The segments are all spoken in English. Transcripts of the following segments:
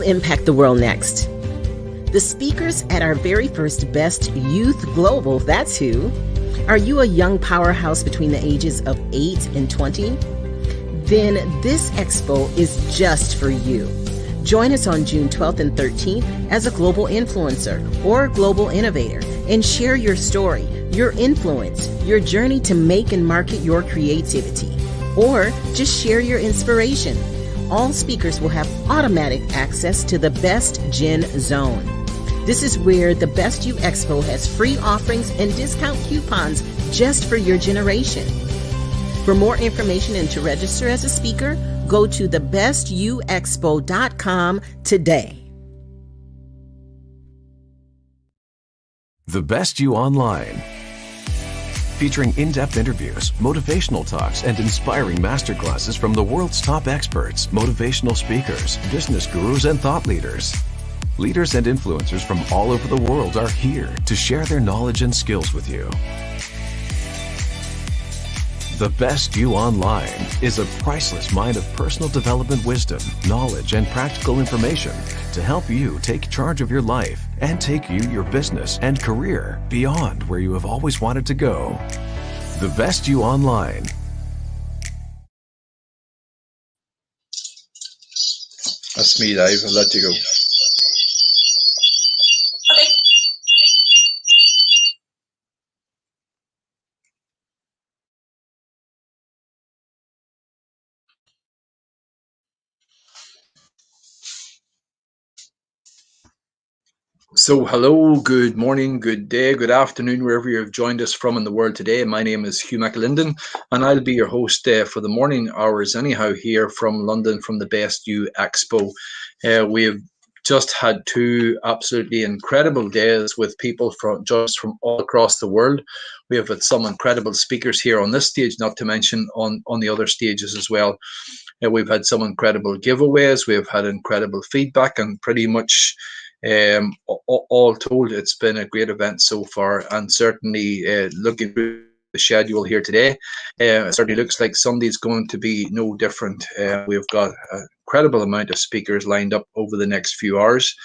impact the world next? The speakers at our very first Best Youth Global, that's who. Are you a young powerhouse between the ages of 8 and 20? Then this expo is just for you. Join us on June 12th and 13th as a global influencer or global innovator and share your story, your influence, your journey to make and market your creativity, or just share your inspiration. All speakers will have automatic access to the Best Gen Zone. This is where the Best You Expo has free offerings and discount coupons just for your generation. For more information and to register as a speaker, go to thebestyouexpo.com today. The Best You Online, featuring in-depth interviews, motivational talks, and inspiring masterclasses from the world's top experts, motivational speakers, business gurus, and thought leaders. Leaders and influencers from all over the world are here to share their knowledge and skills with you. The Best You Online is a priceless mine of personal development wisdom, knowledge, and practical information to help you take charge of your life and take you, your business, and career beyond where you have always wanted to go. The Best You Online. That's me, Dave. I'll let you go. Okay. So hello, good morning, good day, good afternoon, wherever you've joined us from in the world today. My name is Hugh McAlinden, and I'll be your host for the morning hours anyhow here from London from the Best You Expo. We have just had two absolutely incredible days with people from all across the world. We have had some incredible speakers here on this stage, not to mention on the other stages as well. We've had some incredible giveaways, we've had incredible feedback, and pretty much all told, it's been a great event so far. And certainly looking through the schedule here today, it certainly looks like Sunday's going to be no different. We've got an incredible amount of speakers lined up over the next few hours.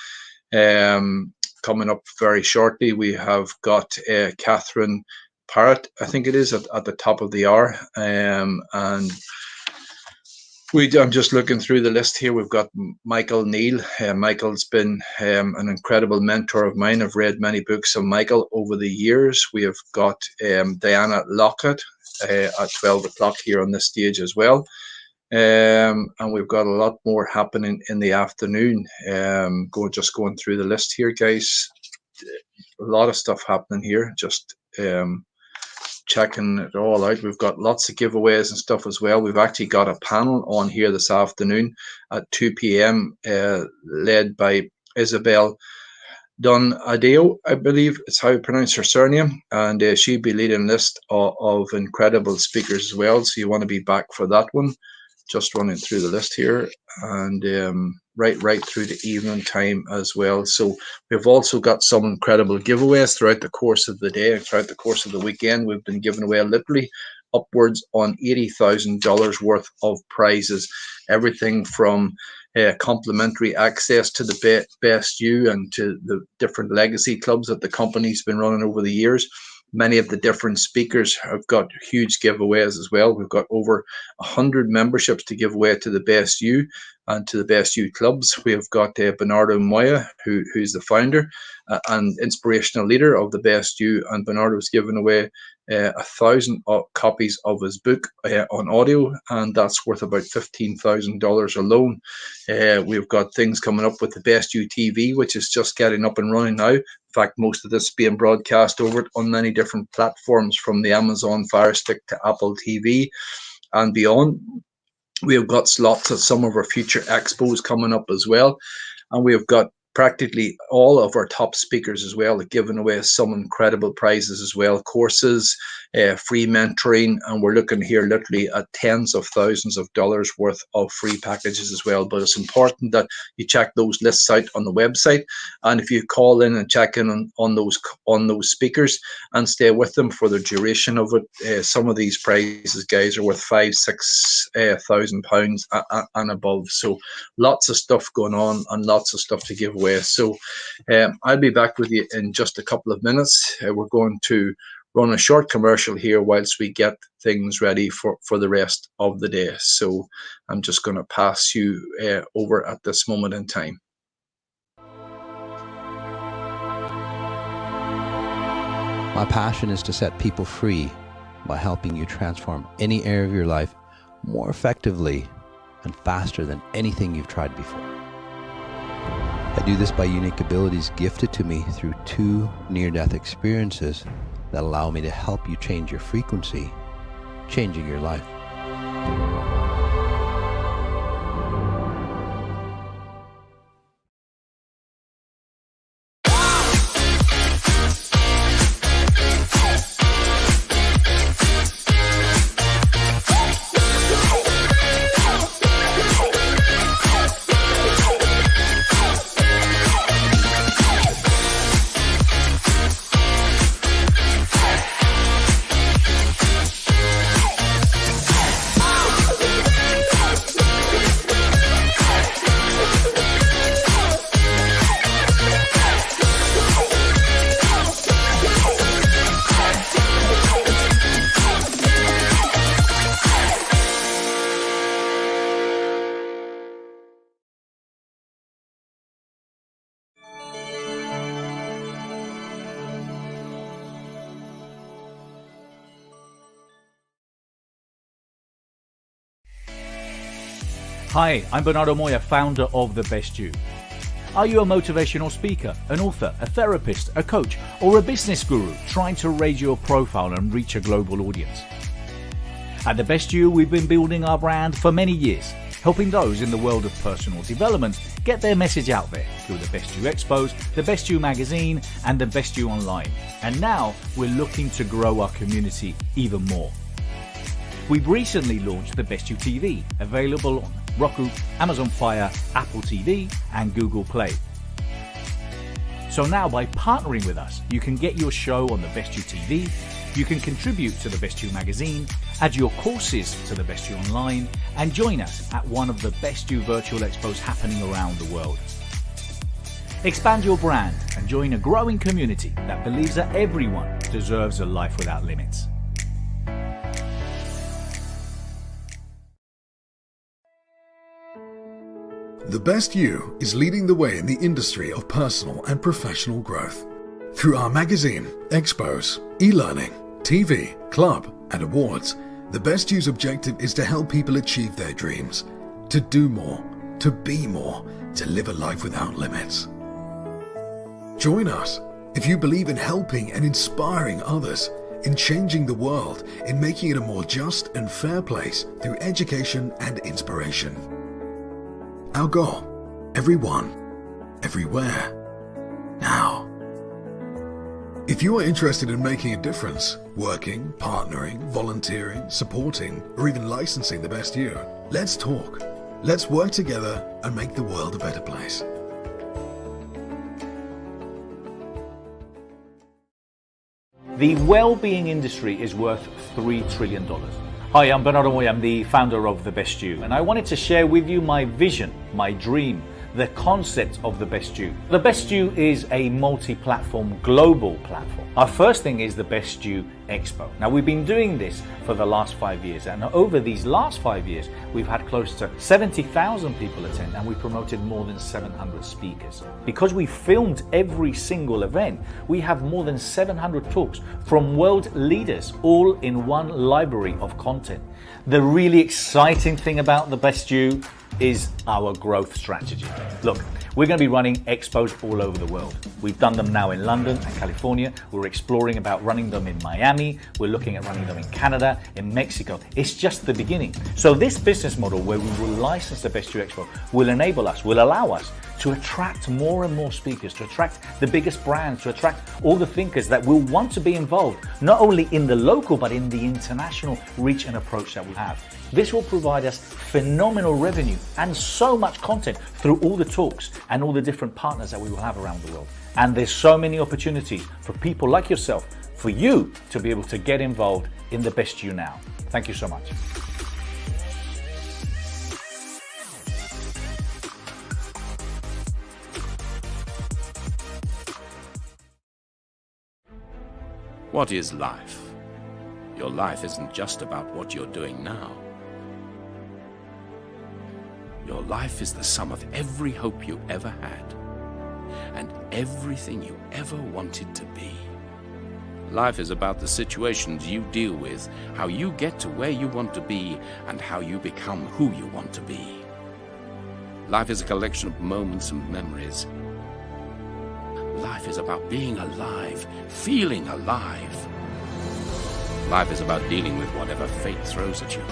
Coming up very shortly, we have got Catherine Parrott, I think it is, at the top of the hour, and I'm just looking through the list here. We've got Michael Neal. Michael's been an incredible mentor of mine. I've read many books of Michael over the years. We have got Diana Lockett at 12 o'clock here on this stage as well. And we've got a lot more happening in the afternoon. Just going through the list here, guys. A lot of stuff happening here. Just checking it all out. We've got lots of giveaways and stuff as well. We've actually got a panel on here this afternoon at 2 p.m. Led by Isabel Donadeo, I believe it's how you pronounce her surname, and she'll be leading a list of incredible speakers as well, so you want to be back for that one. Just running through the list here, and right through the evening time as well. So we've also got some incredible giveaways throughout the course of the day and throughout the course of the weekend. We've been giving away literally upwards on $80,000 worth of prizes, everything from complimentary access to the Best You and to the different legacy clubs that the company's been running over the years. Many of the different speakers have got huge giveaways as well. We've got over 100 memberships to give away to the Best You and to the Best You clubs. We have got Bernardo Moya, who's the founder and inspirational leader of the Best You, and Bernardo's given away 1,000 copies of his book on audio, and that's worth about $15,000 alone. We've got things coming up with the Best You TV, which is just getting up and running now. In fact, most of this is being broadcast over on many different platforms, from the Amazon Fire Stick to Apple TV and beyond. We have got slots at some of our future expos coming up as well. And we have got practically all of our top speakers as well, giving away some incredible prizes as well, courses, free mentoring, and we're looking here literally at tens of thousands of dollars worth of free packages as well. But it's important that you check those lists out on the website, and if you call in and check in on those speakers and stay with them for the duration of it, some of these prizes, guys, are worth £5,000-6,000 and above. So lots of stuff going on and lots of stuff to give away. So I'll be back with you in just a couple of minutes. We're going to run a short commercial here whilst we get things ready for the rest of the day. So I'm just going to pass you over at this moment in time. My passion is to set people free by helping you transform any area of your life more effectively and faster than anything you've tried before. I do this by unique abilities gifted to me through 2 near-death experiences that allow me to help you change your frequency, changing your life. Hi, I'm Bernardo Moya, founder of The Best You. Are you a motivational speaker, an author, a therapist, a coach, or a business guru trying to raise your profile and reach a global audience? At The Best You, we've been building our brand for many years, helping those in the world of personal development get their message out there through The Best You Expos, The Best You Magazine, and The Best You Online. And now we're looking to grow our community even more. We've recently launched The Best You TV, available on Roku, Amazon Fire, Apple TV, and Google Play. So now by partnering with us, you can get your show on The Best You TV, you can contribute to The Best You magazine, add your courses to The Best You Online, and join us at one of the Best You virtual expos happening around the world. Expand your brand and join a growing community that believes that everyone deserves a life without limits. The Best You is leading the way in the industry of personal and professional growth. Through our magazine, expos, e-learning, TV, club, and awards, The Best You's objective is to help people achieve their dreams, to do more, to be more, to live a life without limits. Join us if you believe in helping and inspiring others, in changing the world, in making it a more just and fair place through education and inspiration. Our goal: everyone, everywhere, now. If you are interested in making a difference, working, partnering, volunteering, supporting, or even licensing The Best You, let's talk. Let's work together and make the world a better place. The well-being industry is worth $3 trillion. Hi, I'm Bernardo Moya, I'm the founder of The Best You, and I wanted to share with you my vision, my dream, the concept of The Best You. The Best You is a multi-platform, global platform. Our first thing is The Best You Expo. Now, we've been doing this for the last 5 years, and over these last 5 years, we've had close to 70,000 people attend, and we promoted more than 700 speakers. Because we filmed every single event, we have more than 700 talks from world leaders, all in one library of content. The really exciting thing about The Best You is our growth strategy. Look, we're going to be running expos all over the world. We've done them now in London and California. We're exploring about running them in Miami. We're looking at running them in Canada, in Mexico. It's just the beginning. So this business model where we will license the Best You Expo will enable us, will allow us to attract more and more speakers, to attract the biggest brands, to attract all the thinkers that will want to be involved, not only in the local, but in the international reach and approach that we have. This will provide us phenomenal revenue and so much content through all the talks and all the different partners that we will have around the world. And there's so many opportunities for people like yourself, for you to be able to get involved in the Best You now. Thank you so much. What is life? Your life isn't just about what you're doing now. Your life is the sum of every hope you ever had and everything you ever wanted to be. Life is about the situations you deal with, how you get to where you want to be, and how you become who you want to be. Life is a collection of moments and memories. Life is about being alive, feeling alive. Life is about dealing with whatever fate throws at you.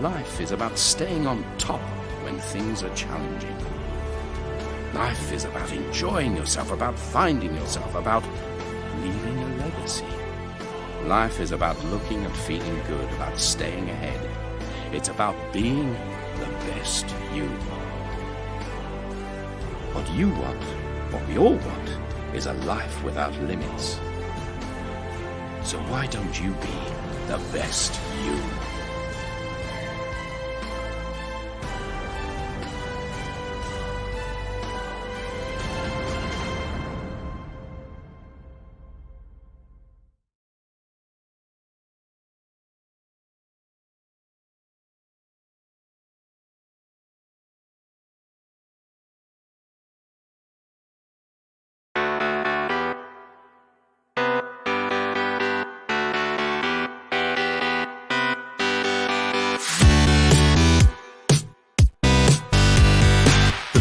Life is about staying on top when things are challenging. Life is about enjoying yourself, about finding yourself, about leaving a legacy. Life is about looking and feeling good, about staying ahead. It's about being the best you. What you want, what we all want, is a life without limits. So why don't you be the best you?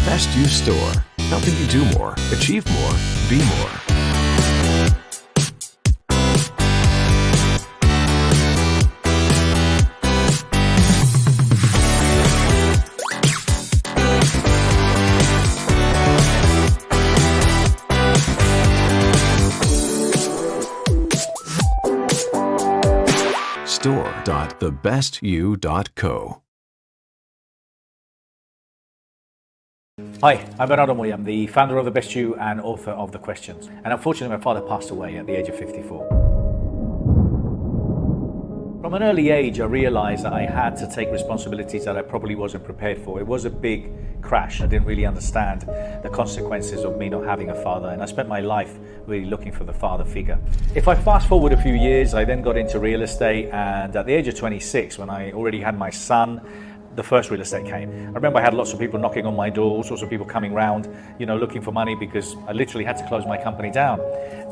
Best You Store, helping you do more, achieve more, be more. Store.thebestyou.co. Hi, I'm Bernardo Moya. I'm the founder of The Best You and author of The Questions. And unfortunately, my father passed away at the age of 54. From an early age, I realized that I had to take responsibilities that I probably wasn't prepared for. It was a big crash. I didn't really understand the consequences of me not having a father, and I spent my life really looking for the father figure. If I fast forward a few years, I then got into real estate, and at the age of 26, when I already had my son, the first real estate came. I remember I had lots of people knocking on my door, all sorts of people coming round, looking for money because I literally had to close my company down.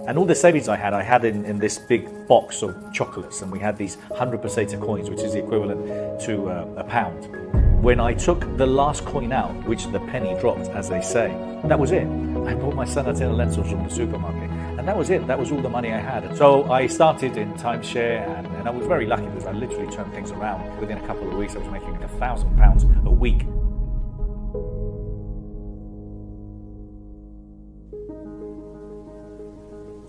And all the savings I had in this big box of chocolates, and we had these 100 peseta coins, which is the equivalent to a pound. When I took the last coin out, which the penny dropped, as they say, that was it. I bought my son a tin of lentils from the supermarket, and that was it. That was all the money I had. So I started in timeshare, and I was very lucky because I literally turned things around. Within a couple of weeks, I was making £1,000 a week.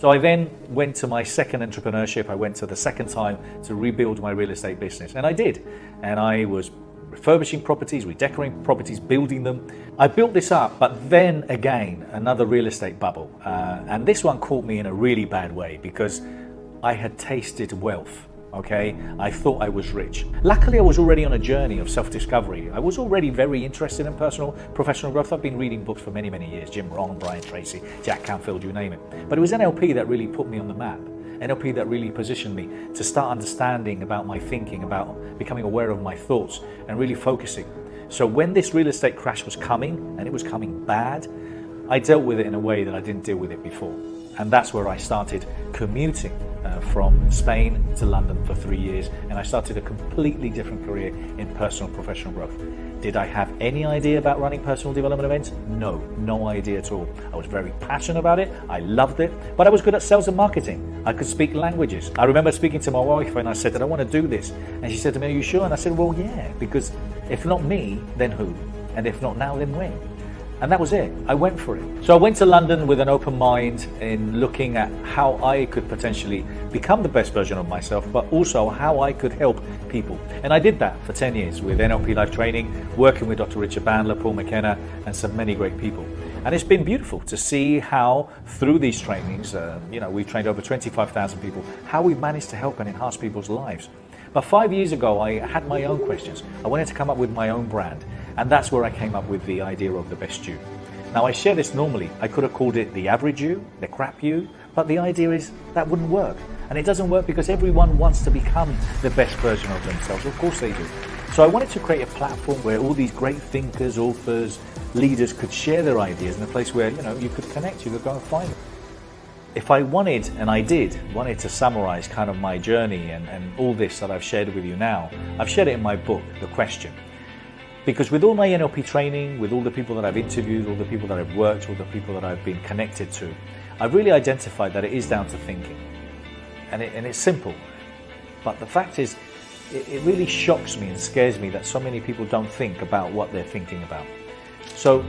So I then went to my second entrepreneurship. I went to the second time to rebuild my real estate business, and I did. And I was refurbishing properties, redecorating properties, building them. I built this up, but then again, another real estate bubble. And this one caught me in a really bad way because I had tasted wealth. Okay, I thought I was rich. Luckily, I was already on a journey of self-discovery. I was already very interested in personal, professional growth. I've been reading books for many, many years. Jim Rohn, Brian Tracy, Jack Canfield, you name it. But it was NLP that really put me on the map. NLP that really positioned me to start understanding about my thinking, about becoming aware of my thoughts and really focusing. So when this real estate crash was coming, and it was coming bad, I dealt with it in a way that I didn't deal with it before. And that's where I started commuting from Spain to London for 3 years, and I started a completely different career in personal and professional growth. Did I have any idea about running personal development events? No idea at all. I was very passionate about it. I loved it, but I was good at sales and marketing. I could speak languages. I remember speaking to my wife and I said that I want to do this. And she said to me, "Are you sure?" And I said, "Well, yeah, because if not me, then who? And if not now, then when?" And that was it. I went for it. So I went to London with an open mind in looking at how I could potentially become the best version of myself, but also how I could help people. And I did that for 10 years with NLP Life Training, working with Dr. Richard Bandler, Paul McKenna, and some many great people. And it's been beautiful to see how through these trainings, we've trained over 25,000 people, how we've managed to help and enhance people's lives. But 5 years ago, I had my own questions. I wanted to come up with my own brand. And that's where I came up with the idea of the best you. Now, I share this normally. I could have called it the average you, the crap you, but the idea is that wouldn't work. And it doesn't work because everyone wants to become the best version of themselves. Of course they do. So I wanted to create a platform where all these great thinkers, authors, leaders could share their ideas in a place where, you could connect, you could go and find them. If I wanted, and I wanted to summarize kind of my journey and all this that I've shared with you now, I've shared it in my book, The Question. Because with all my NLP training, with all the people that I've interviewed, all the people that I've worked, all the people that I've been connected to, I've really identified that it is down to thinking. And it's simple. But the fact is, it really shocks me and scares me that so many people don't think about what they're thinking about. So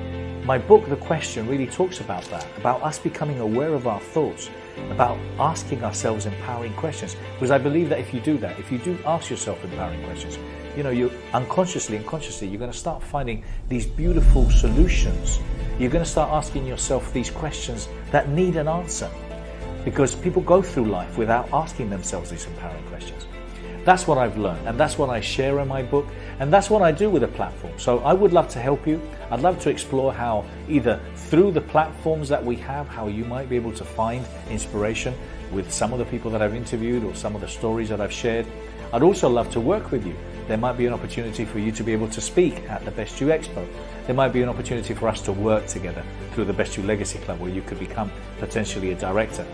my book, The Question, really talks about that, about us becoming aware of our thoughts, about asking ourselves empowering questions. Because I believe that if you do that, if you do ask yourself empowering questions, you unconsciously and consciously, you're going to start finding these beautiful solutions. You're going to start asking yourself these questions that need an answer. Because people go through life without asking themselves these empowering questions. That's what I've learned, and that's what I share in my book, and that's what I do with the platform. So I would love to help you. I'd love to explore how either through the platforms that we have, how you might be able to find inspiration with some of the people that I've interviewed or some of the stories that I've shared. I'd also love to work with you. There might be an opportunity for you to be able to speak at the Best You Expo. There might be an opportunity for us to work together through the Best You Legacy Club, where you could become potentially a director.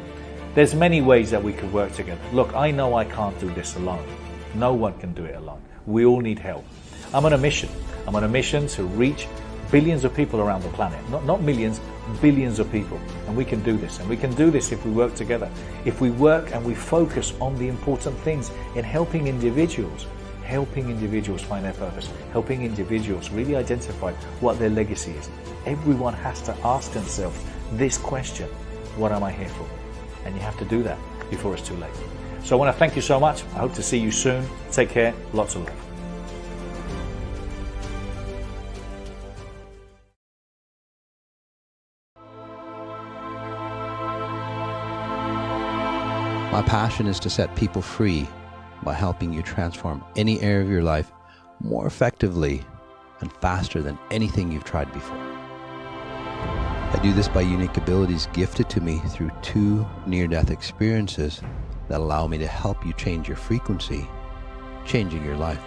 There's many ways that we could work together. Look, I know I can't do this alone. No one can do it alone. We all need help. I'm on a mission. I'm on a mission to reach billions of people around the planet. Not millions, billions of people. And we can do this. And we can do this if we work together. If we work and we focus on the important things in helping individuals find their purpose, helping individuals really identify what their legacy is. Everyone has to ask themselves this question: what am I here for? And you have to do that before it's too late. So I want to thank you so much. I hope to see you soon. Take care. Lots of love. My passion is to set people free by helping you transform any area of your life more effectively and faster than anything you've tried before. I do this by unique abilities gifted to me through 2 near-death experiences that allow me to help you change your frequency, changing your life.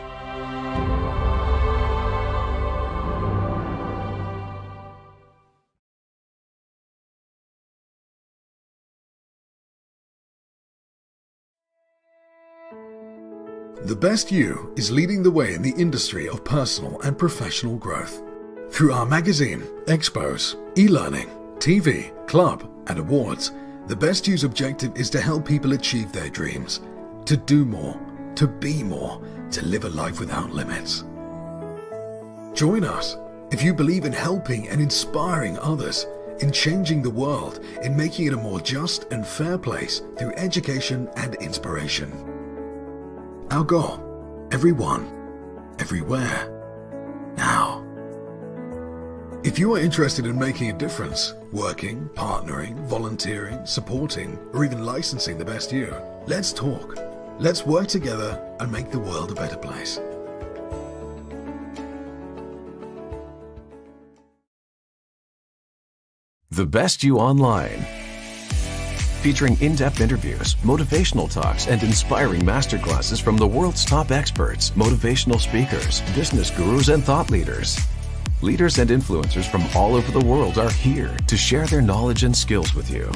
The Best You is leading the way in the industry of personal and professional growth. Through our magazine, expos, e-learning, TV, club, and awards, The Best You's objective is to help people achieve their dreams, to do more, to be more, to live a life without limits. Join us if you believe in helping and inspiring others, in changing the world, in making it a more just and fair place through education and inspiration. Our goal: everyone, everywhere, now. If you are interested in making a difference, working, partnering, volunteering, supporting, or even licensing The Best You, let's talk. Let's work together and make the world a better place. The Best You Online. Featuring in-depth interviews, motivational talks, and inspiring masterclasses from the world's top experts, motivational speakers, business gurus, and thought leaders. Leaders and influencers from all over the world are here to share their knowledge and skills with you.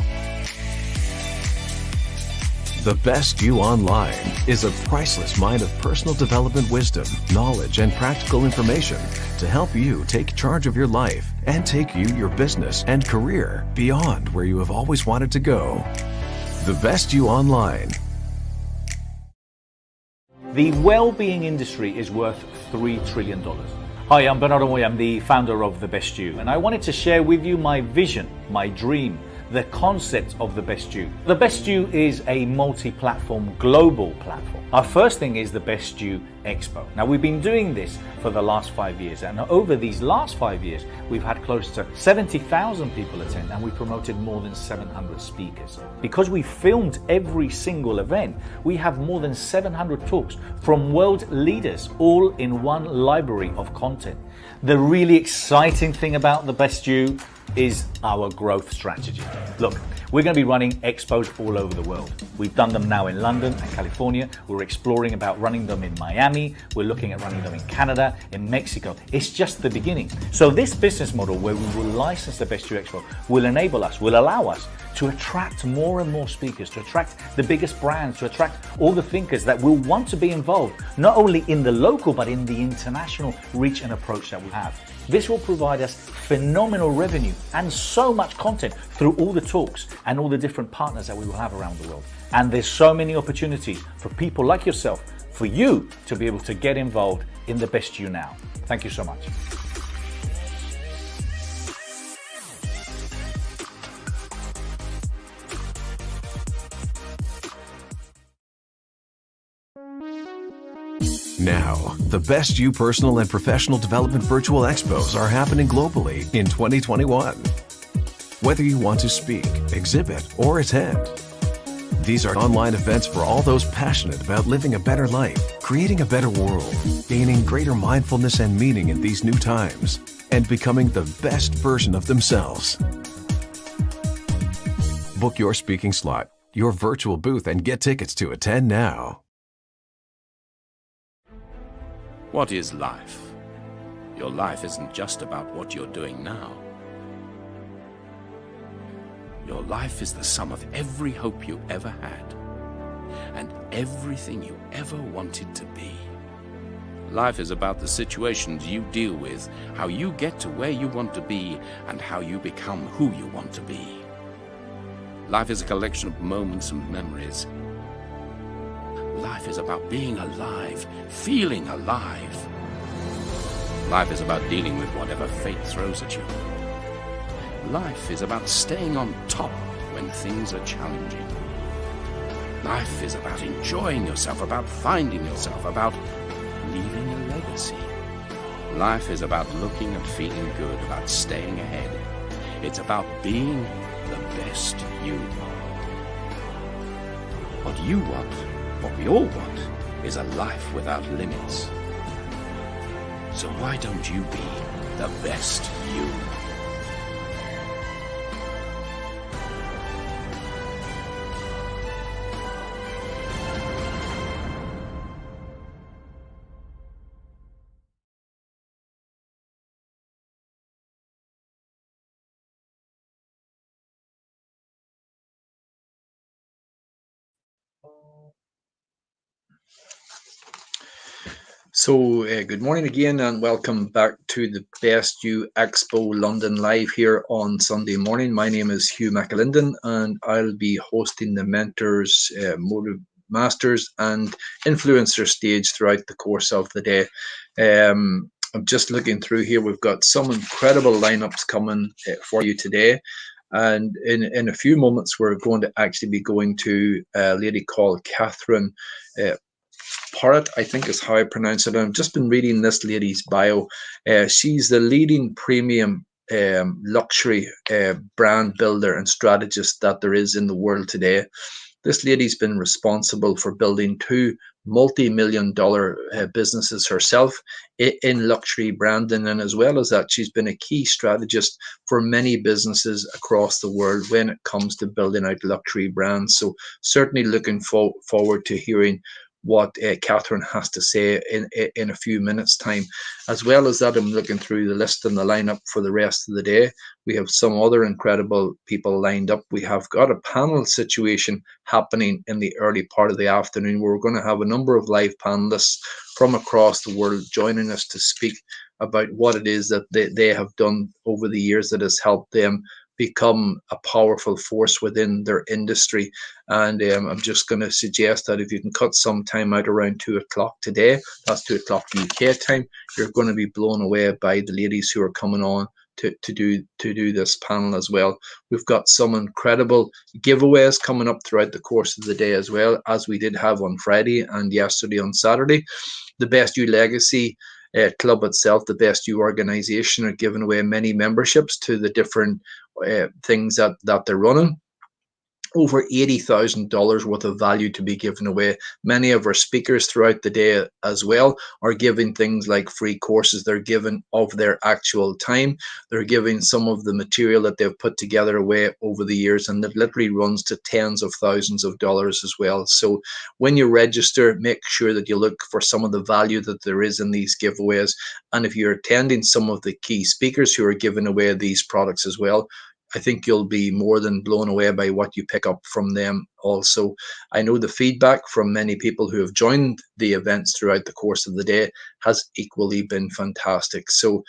The Best You Online is a priceless mine of personal development wisdom, knowledge, and practical information to help you take charge of your life and take you, your business, and career beyond where you have always wanted to go. The Best You Online. The well-being industry is worth $3 trillion. Hi, I'm Bernardo Moy. I'm the founder of The Best You, and I wanted to share with you my vision, my dream, the concept of The Best You. The Best You is a multi-platform, global platform. Our first thing is The Best You Expo. Now, we've been doing this for the last 5 years, and over these last 5 years, we've had close to 70,000 people attend, and we promoted more than 700 speakers. Because we filmed every single event, we have more than 700 talks from world leaders, all in one library of content. The really exciting thing about The Best You is our growth strategy. Look, we're going to be running expos all over the world. We've done them now in London and California. We're exploring about running them in Miami. We're looking at running them in Canada, in Mexico. It's just the beginning. So this business model where we will license the Best You Expo will allow us to attract more and more speakers, to attract the biggest brands, to attract all the thinkers that will want to be involved, not only in the local, but in the international reach and approach that we have. This will provide us phenomenal revenue and so much content through all the talks and all the different partners that we will have around the world. And there's so many opportunities for people like yourself, for you to be able to get involved in The Best You now. Thank you so much. Now, the Best You Personal and Professional Development Virtual Expos are happening globally in 2021. Whether you want to speak, exhibit, or attend, these are online events for all those passionate about living a better life, creating a better world, gaining greater mindfulness and meaning in these new times, and becoming the best version of themselves. Book your speaking slot, your virtual booth, and get tickets to attend now. What is life? Your life isn't just about what you're doing now. Your life is the sum of every hope you ever had and everything you ever wanted to be. Life is about the situations you deal with, how you get to where you want to be, and how you become who you want to be. Life is a collection of moments and memories. Life is about being alive, feeling alive. Life is about dealing with whatever fate throws at you. Life is about staying on top when things are challenging. Life is about enjoying yourself, about finding yourself, about leaving a legacy. Life is about looking and feeling good, about staying ahead. It's about being the best you. What you want, what we all want, is a life without limits. So why don't you be the best you? So, good morning again, and welcome back to the Best You Expo London Live here on Sunday morning. My name is Hugh McAlinden, and I'll be hosting the Mentors, Motive Masters, and Influencer stage throughout the course of the day. I'm just looking through here. We've got some incredible lineups coming for you today. And in a few moments, we're going to actually be going to a lady called Catherine Porritt, I think is how I pronounce it. I've just been reading this lady's bio. She's the leading premium luxury brand builder and strategist that there is in the world today. This lady's been responsible for building two multi-million-dollar businesses herself in luxury branding, and as well as that, she's been a key strategist for many businesses across the world when it comes to building out luxury brands. So certainly looking forward to hearing what Catherine has to say in a few minutes' time. As well as that, I'm looking through the list and the lineup for the rest of the day. We have some other incredible people lined up. We have got a panel situation happening in the early part of the afternoon, where we're going to have a number of live panelists from across the world joining us to speak about what it is that they have done over the years that has helped them become a powerful force within their industry. And I'm just going to suggest that if you can cut some time out around 2 o'clock today, that's 2 o'clock UK time, you're going to be blown away by the ladies who are coming on to do this panel as well. We've got some incredible giveaways coming up throughout the course of the day, as well as we did have on Friday and yesterday on Saturday. The Best You Legacy club itself, the Best You organization, are giving away many memberships to the different things that they're running. Over $80,000 worth of value to be given away. Many of our speakers throughout the day as well are giving things like free courses. They're giving of their actual time. They're giving some of the material that they've put together away over the years, and it literally runs to tens of thousands of dollars as well. So when you register, make sure that you look for some of the value that there is in these giveaways. And if you're attending some of the key speakers who are giving away these products as well, I think you'll be more than blown away by what you pick up from them also. I know the feedback from many people who have joined the events throughout the course of the day has equally been fantastic. So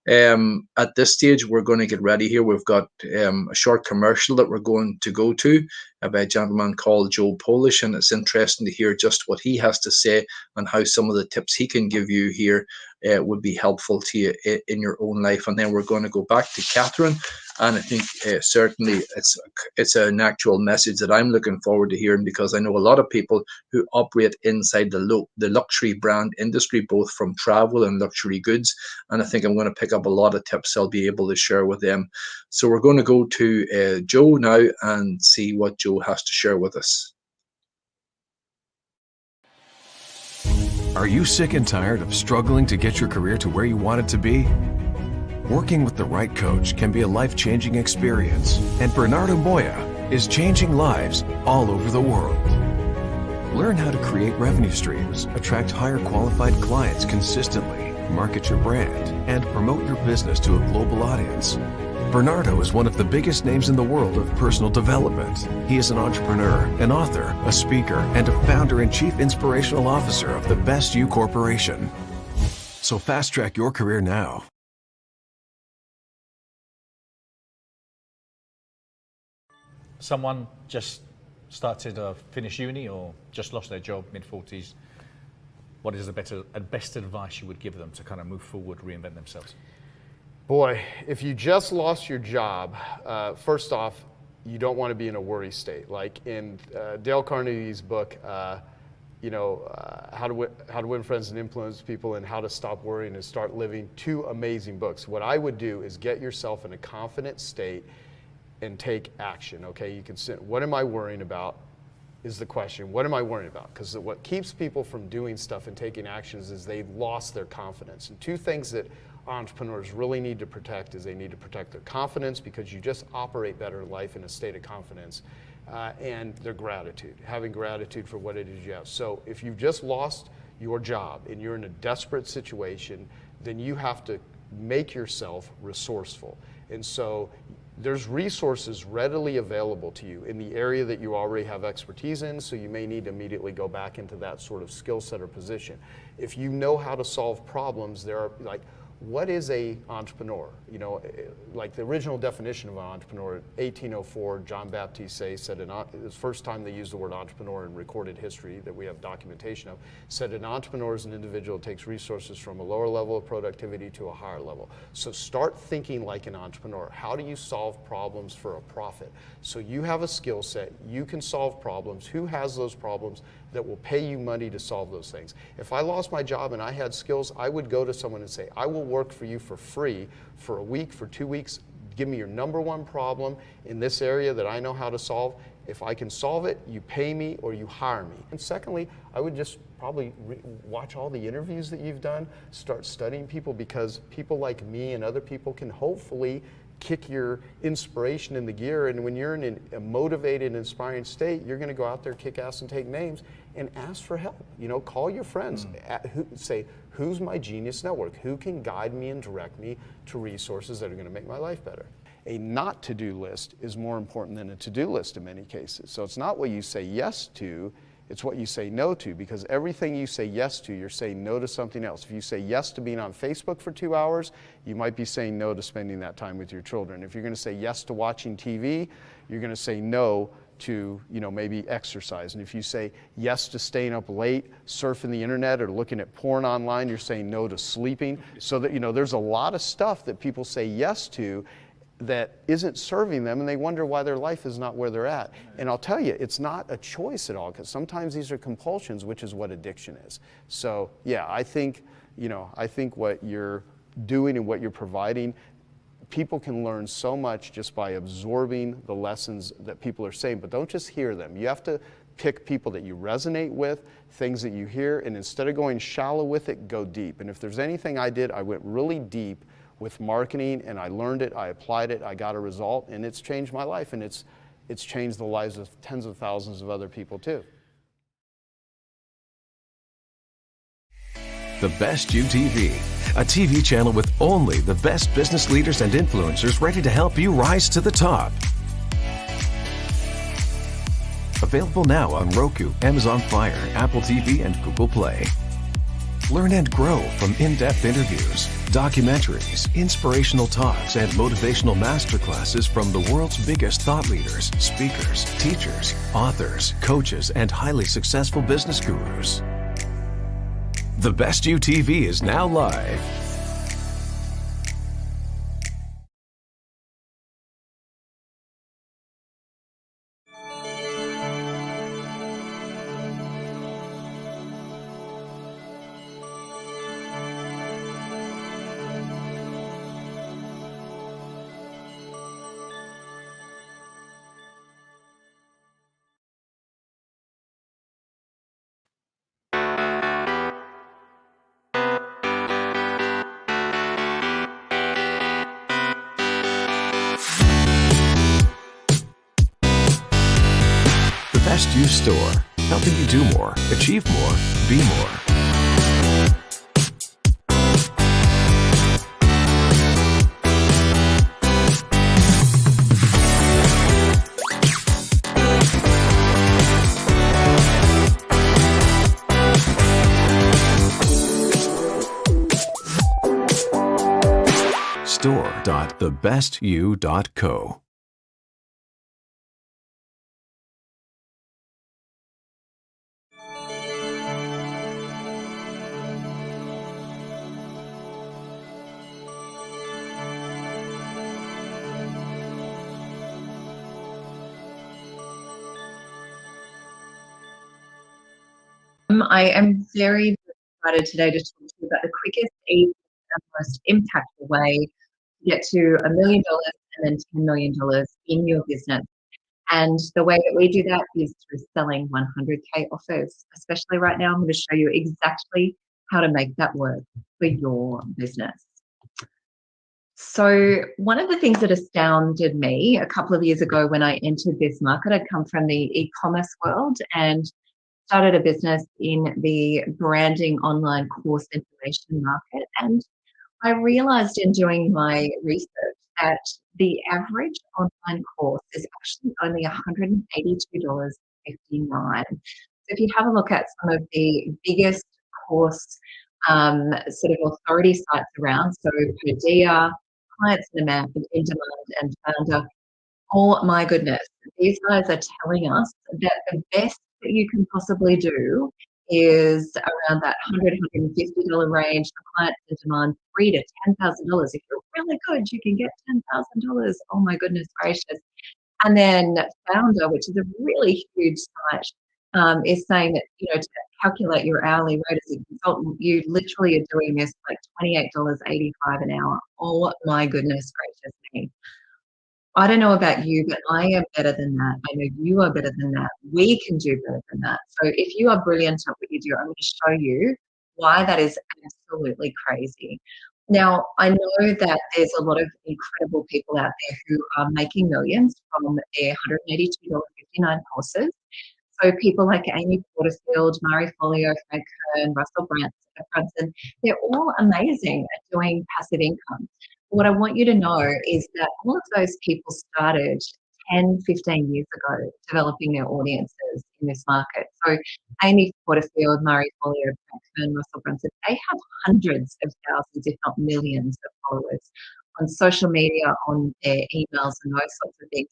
at this stage, we're going to get ready here. We've got a short commercial that we're going to go to by a gentleman called Joe Polish, and it's interesting to hear just what he has to say and how some of the tips he can give you here would be helpful to you in your own life. And then we're going to go back to Catherine, and I think certainly it's an actual message that I'm looking forward to hearing, because I know a lot of people who operate inside the luxury brand industry, both from travel and luxury goods, and I think I'm going to pick up a lot of tips I'll be able to share with them. So we're going to go to Joe now and see what Joe has to share with us. Are you sick and tired of struggling to get your career to where you want it to be? Working with the right coach can be a life-changing experience, and Bernardo Moya is changing lives all over the world. Learn how to create revenue streams, attract higher qualified clients consistently, market your brand, and promote your business to a global audience. Bernardo is one of the biggest names in the world of personal development. He is an entrepreneur, an author, a speaker, and a founder and chief inspirational officer of the Best You Corporation. So fast-track your career now. Someone just started or finished uni or just lost their job, mid-40s, what is the best advice you would give them to kind of move forward, reinvent themselves? Boy, if you just lost your job, first off, you don't want to be in a worry state. Like in Dale Carnegie's book, How to Win Friends and Influence People and How to Stop Worrying and Start Living, 2 amazing books. What I would do is get yourself in a confident state and take action, okay? You can sit, what am I worrying about is the question. What am I worrying about? Because what keeps people from doing stuff and taking actions is they've lost their confidence. And 2 things that entrepreneurs really need to protect is they need to protect their confidence, because you just operate better in life in a state of confidence, and their gratitude, having gratitude for what it is you have. So if you've just lost your job and you're in a desperate situation, then you have to make yourself resourceful. And so there's resources readily available to you in the area that you already have expertise in, so you may need to immediately go back into that sort of skill set or position. If you know how to solve problems, there are like, what is a entrepreneur? You know, like the original definition of an entrepreneur, 1804, John Baptiste Say said, it was the first time they used the word entrepreneur in recorded history that we have documentation of, said an entrepreneur is an individual that takes resources from a lower level of productivity to a higher level. So start thinking like an entrepreneur. How do you solve problems for a profit? So you have a skill set, you can solve problems. Who has those problems that will pay you money to solve those things? If I lost my job and I had skills, I would go to someone and say, I will work for you for free for a week, for 2 weeks. Give me your #1 problem in this area that I know how to solve. If I can solve it, you pay me or you hire me. And secondly, I would just probably watch all the interviews that you've done, start studying people, because people like me and other people can hopefully kick your inspiration in the gear. And when you're in a motivated, inspiring state, you're going to go out there, kick ass, and take names, and ask for help. You know, call your friends. Say, who's my genius network? Who can guide me and direct me to resources that are going to make my life better? A not to-do list is more important than a to-do list in many cases. So it's not what you say yes to, it's what you say no to, because everything you say yes to, you're saying no to something else. If you say yes to being on Facebook for 2 hours, you might be saying no to spending that time with your children. If you're going to say yes to watching TV, you're going to say no to, you know, maybe exercise. And if you say yes to staying up late, surfing the internet or looking at porn online, you're saying no to sleeping. So that, you know, there's a lot of stuff that people say yes to that isn't serving them, and they wonder why their life is not where they're at. And I'll tell you, it's not a choice at all, because sometimes these are compulsions, which is what addiction is. So yeah, I think, you know, I think what you're doing and what you're providing, people can learn so much just by absorbing the lessons that people are saying, but don't just hear them. You have to pick people that you resonate with, things that you hear, and instead of going shallow with it, go deep. And if there's anything I did, I went really deep with marketing, and I learned it, I applied it, I got a result, and it's changed my life, and it's changed the lives of tens of thousands of other people too. The Best You TV, a TV channel with only the best business leaders and influencers ready to help you rise to the top. Available now on Roku, Amazon Fire, Apple TV, and Google Play. Learn and grow from in-depth interviews, documentaries, inspirational talks, and motivational masterclasses from the world's biggest thought leaders, speakers, teachers, authors, coaches, and highly successful business gurus. The Best You TV is now live. Best You Store, helping you do more, achieve more, be more. Store.thebestyou.co. I am very excited today to talk to you about the quickest, easiest, and most impactful way to get to $1 million and then $10 million in your business. And the way that we do that is through selling 100K offers. Especially right now, I'm going to show you exactly how to make that work for your business. So one of the things that astounded me a couple of years ago when I entered this market, I'd come from the e-commerce world and started a business in the branding online course information market. And I realized in doing my research that the average online course is actually only $182.59. So if you have a look at some of the biggest course sort of authority sites around, so Podia, Clients in Demand, and Founder, oh my goodness, these guys are telling us that the best that you can possibly do is around that $100, $150 range for Clients in Demand, $3,000 to $10,000. If you're really good, you can get $10,000. Oh my goodness gracious. And then Founder, which is a really huge site, is saying that, you know, to calculate your hourly rate as a consultant, you literally are doing this like $28.85 an hour. Oh my goodness gracious me. I don't know about you, but I am better than that. I know you are better than that. We can do better than that. So if you are brilliant at what you do, I'm going to show you why that is absolutely crazy. Now, I know that there's a lot of incredible people out there who are making millions from their $182.59 courses. So people like Amy Porterfield, Murray Folio, Frank Kern, Brunson, they're all amazing at doing passive income. What I want you to know is that all of those people started 10, 15 years ago developing their audiences in this market. So Amy Porterfield, Murray Folio, Frank Kern, Russell Brunson, they have hundreds of thousands, if not millions of followers on social media, on their emails and those sorts of things,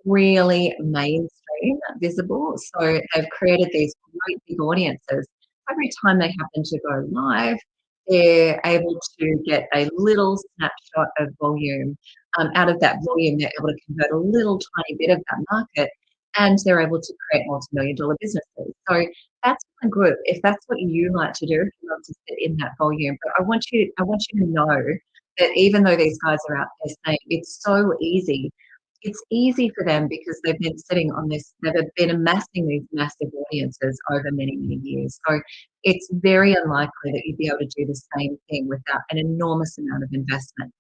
really mainstream visible. So they've created these great big audiences. Every time they happen to go live, they're able to get a little snapshot of volume. Out of that volume, they're able to convert a little tiny bit of that market, and they're able to create multi-million dollar businesses. So that's kind of good if that's what you like to do, if you love to sit in that volume. But I want you to know that even though these guys are out there saying it's so easy, it's easy for them because they've been sitting on this, they've been amassing these massive audiences over many, many years. So it's very unlikely that you'd be able to do the same thing without an enormous amount of investment.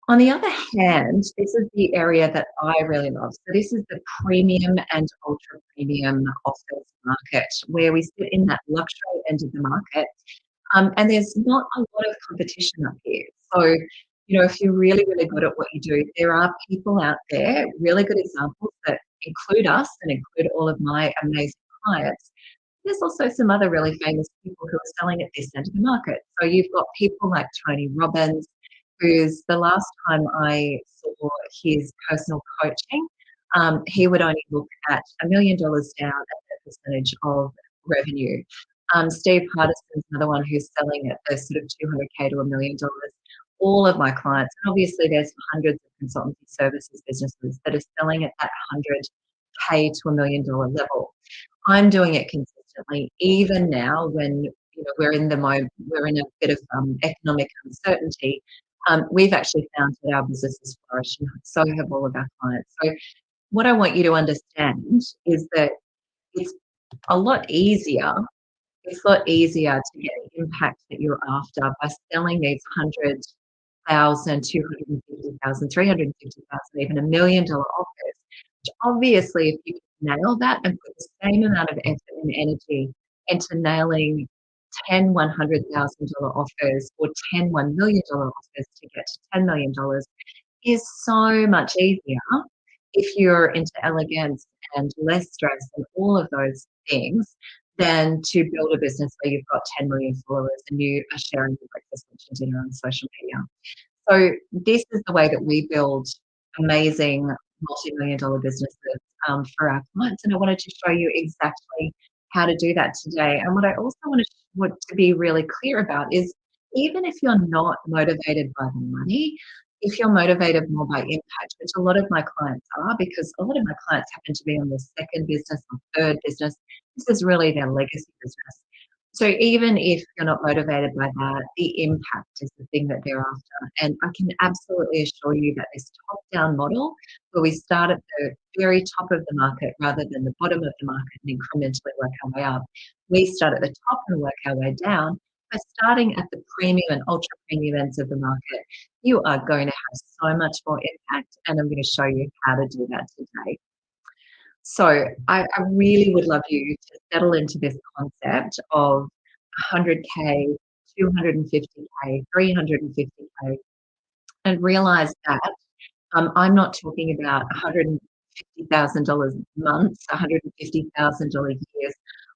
On the other hand, this is the area that I really love. So this is the premium and ultra premium offers market, where we sit in that luxury end of the market. And there's not a lot of competition up here. So, you know, if you're really, really good at what you do, there are people out there, really good examples that include us and include all of my amazing clients. There's also some other really famous people who are selling at this end of the market. So you've got people like Tony Robbins, who's the last time I saw his personal coaching, he would only look at $1 million down at a percentage of revenue. Steve Hardison's another one who's selling at the sort of 200K to $1 million. All of my clients, and obviously there's hundreds of consultancy services businesses that are selling at that 100K to $1 million level. I'm doing it consistently, even now when we're in a bit of economic uncertainty. We've actually found that our business is flourishing. So have all of our clients. So what I want you to understand is that it's a lot easier. It's a lot easier to get the impact that you're after by selling these 100,000, 250,000, 350,000, even $1 million offers. Which obviously, if you nail that and put the same amount of effort and energy into nailing 10 $100,000 offers or 10 $1 million offers to get to $10 million is so much easier if you're into elegance and less stress and all of those things than to build a business where you've got 10 million followers and you are sharing your breakfast, lunch, and dinner on social media. So this is the way that we build amazing multi-million dollar businesses for our clients. And I wanted to show you exactly how to do that today. And what I also want to be really clear about is even if you're not motivated by the money, if you're motivated more by impact, which a lot of my clients are, because a lot of my clients happen to be on their second business or third business, this is really their legacy business. So even if you're not motivated by that, the impact is the thing that they're after. And I can absolutely assure you that this top-down model, where we start at the very top of the market rather than the bottom of the market and incrementally work our way up, we start at the top and work our way down. By starting at the premium and ultra premium ends of the market, you are going to have so much more impact, and I'm going to show you how to do that today. So I really would love you to settle into this concept of 100K, 250K, 350K, and realize that I'm not talking about $150,000 months, $150,000 years.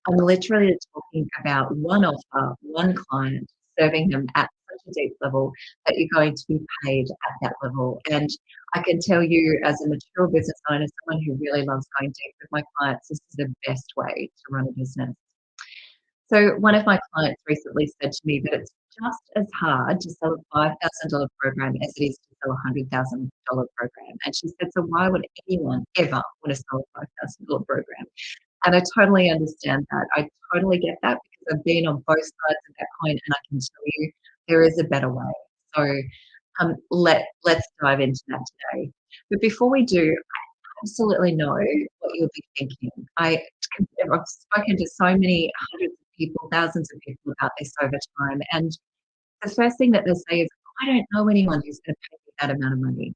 I'm literally talking about one offer, one client, serving them at such a deep level that you're going to be paid at that level. And I can tell you, as a mature business owner, someone who really loves going deep with my clients, this is the best way to run a business. So one of my clients recently said to me that it's just as hard to sell a $5,000 program as it is to sell a $100,000 program. And she said, so why would anyone ever want to sell a $5,000 program? And I totally understand that. I totally get that because I've been on both sides of that coin, and I can tell you there is a better way. So let's dive into that today. But before we do, I absolutely know what you'll be thinking. I've spoken to so many hundreds of people, thousands of people about this over time, and the first thing that they say is, I don't know anyone who's going to pay me that amount of money.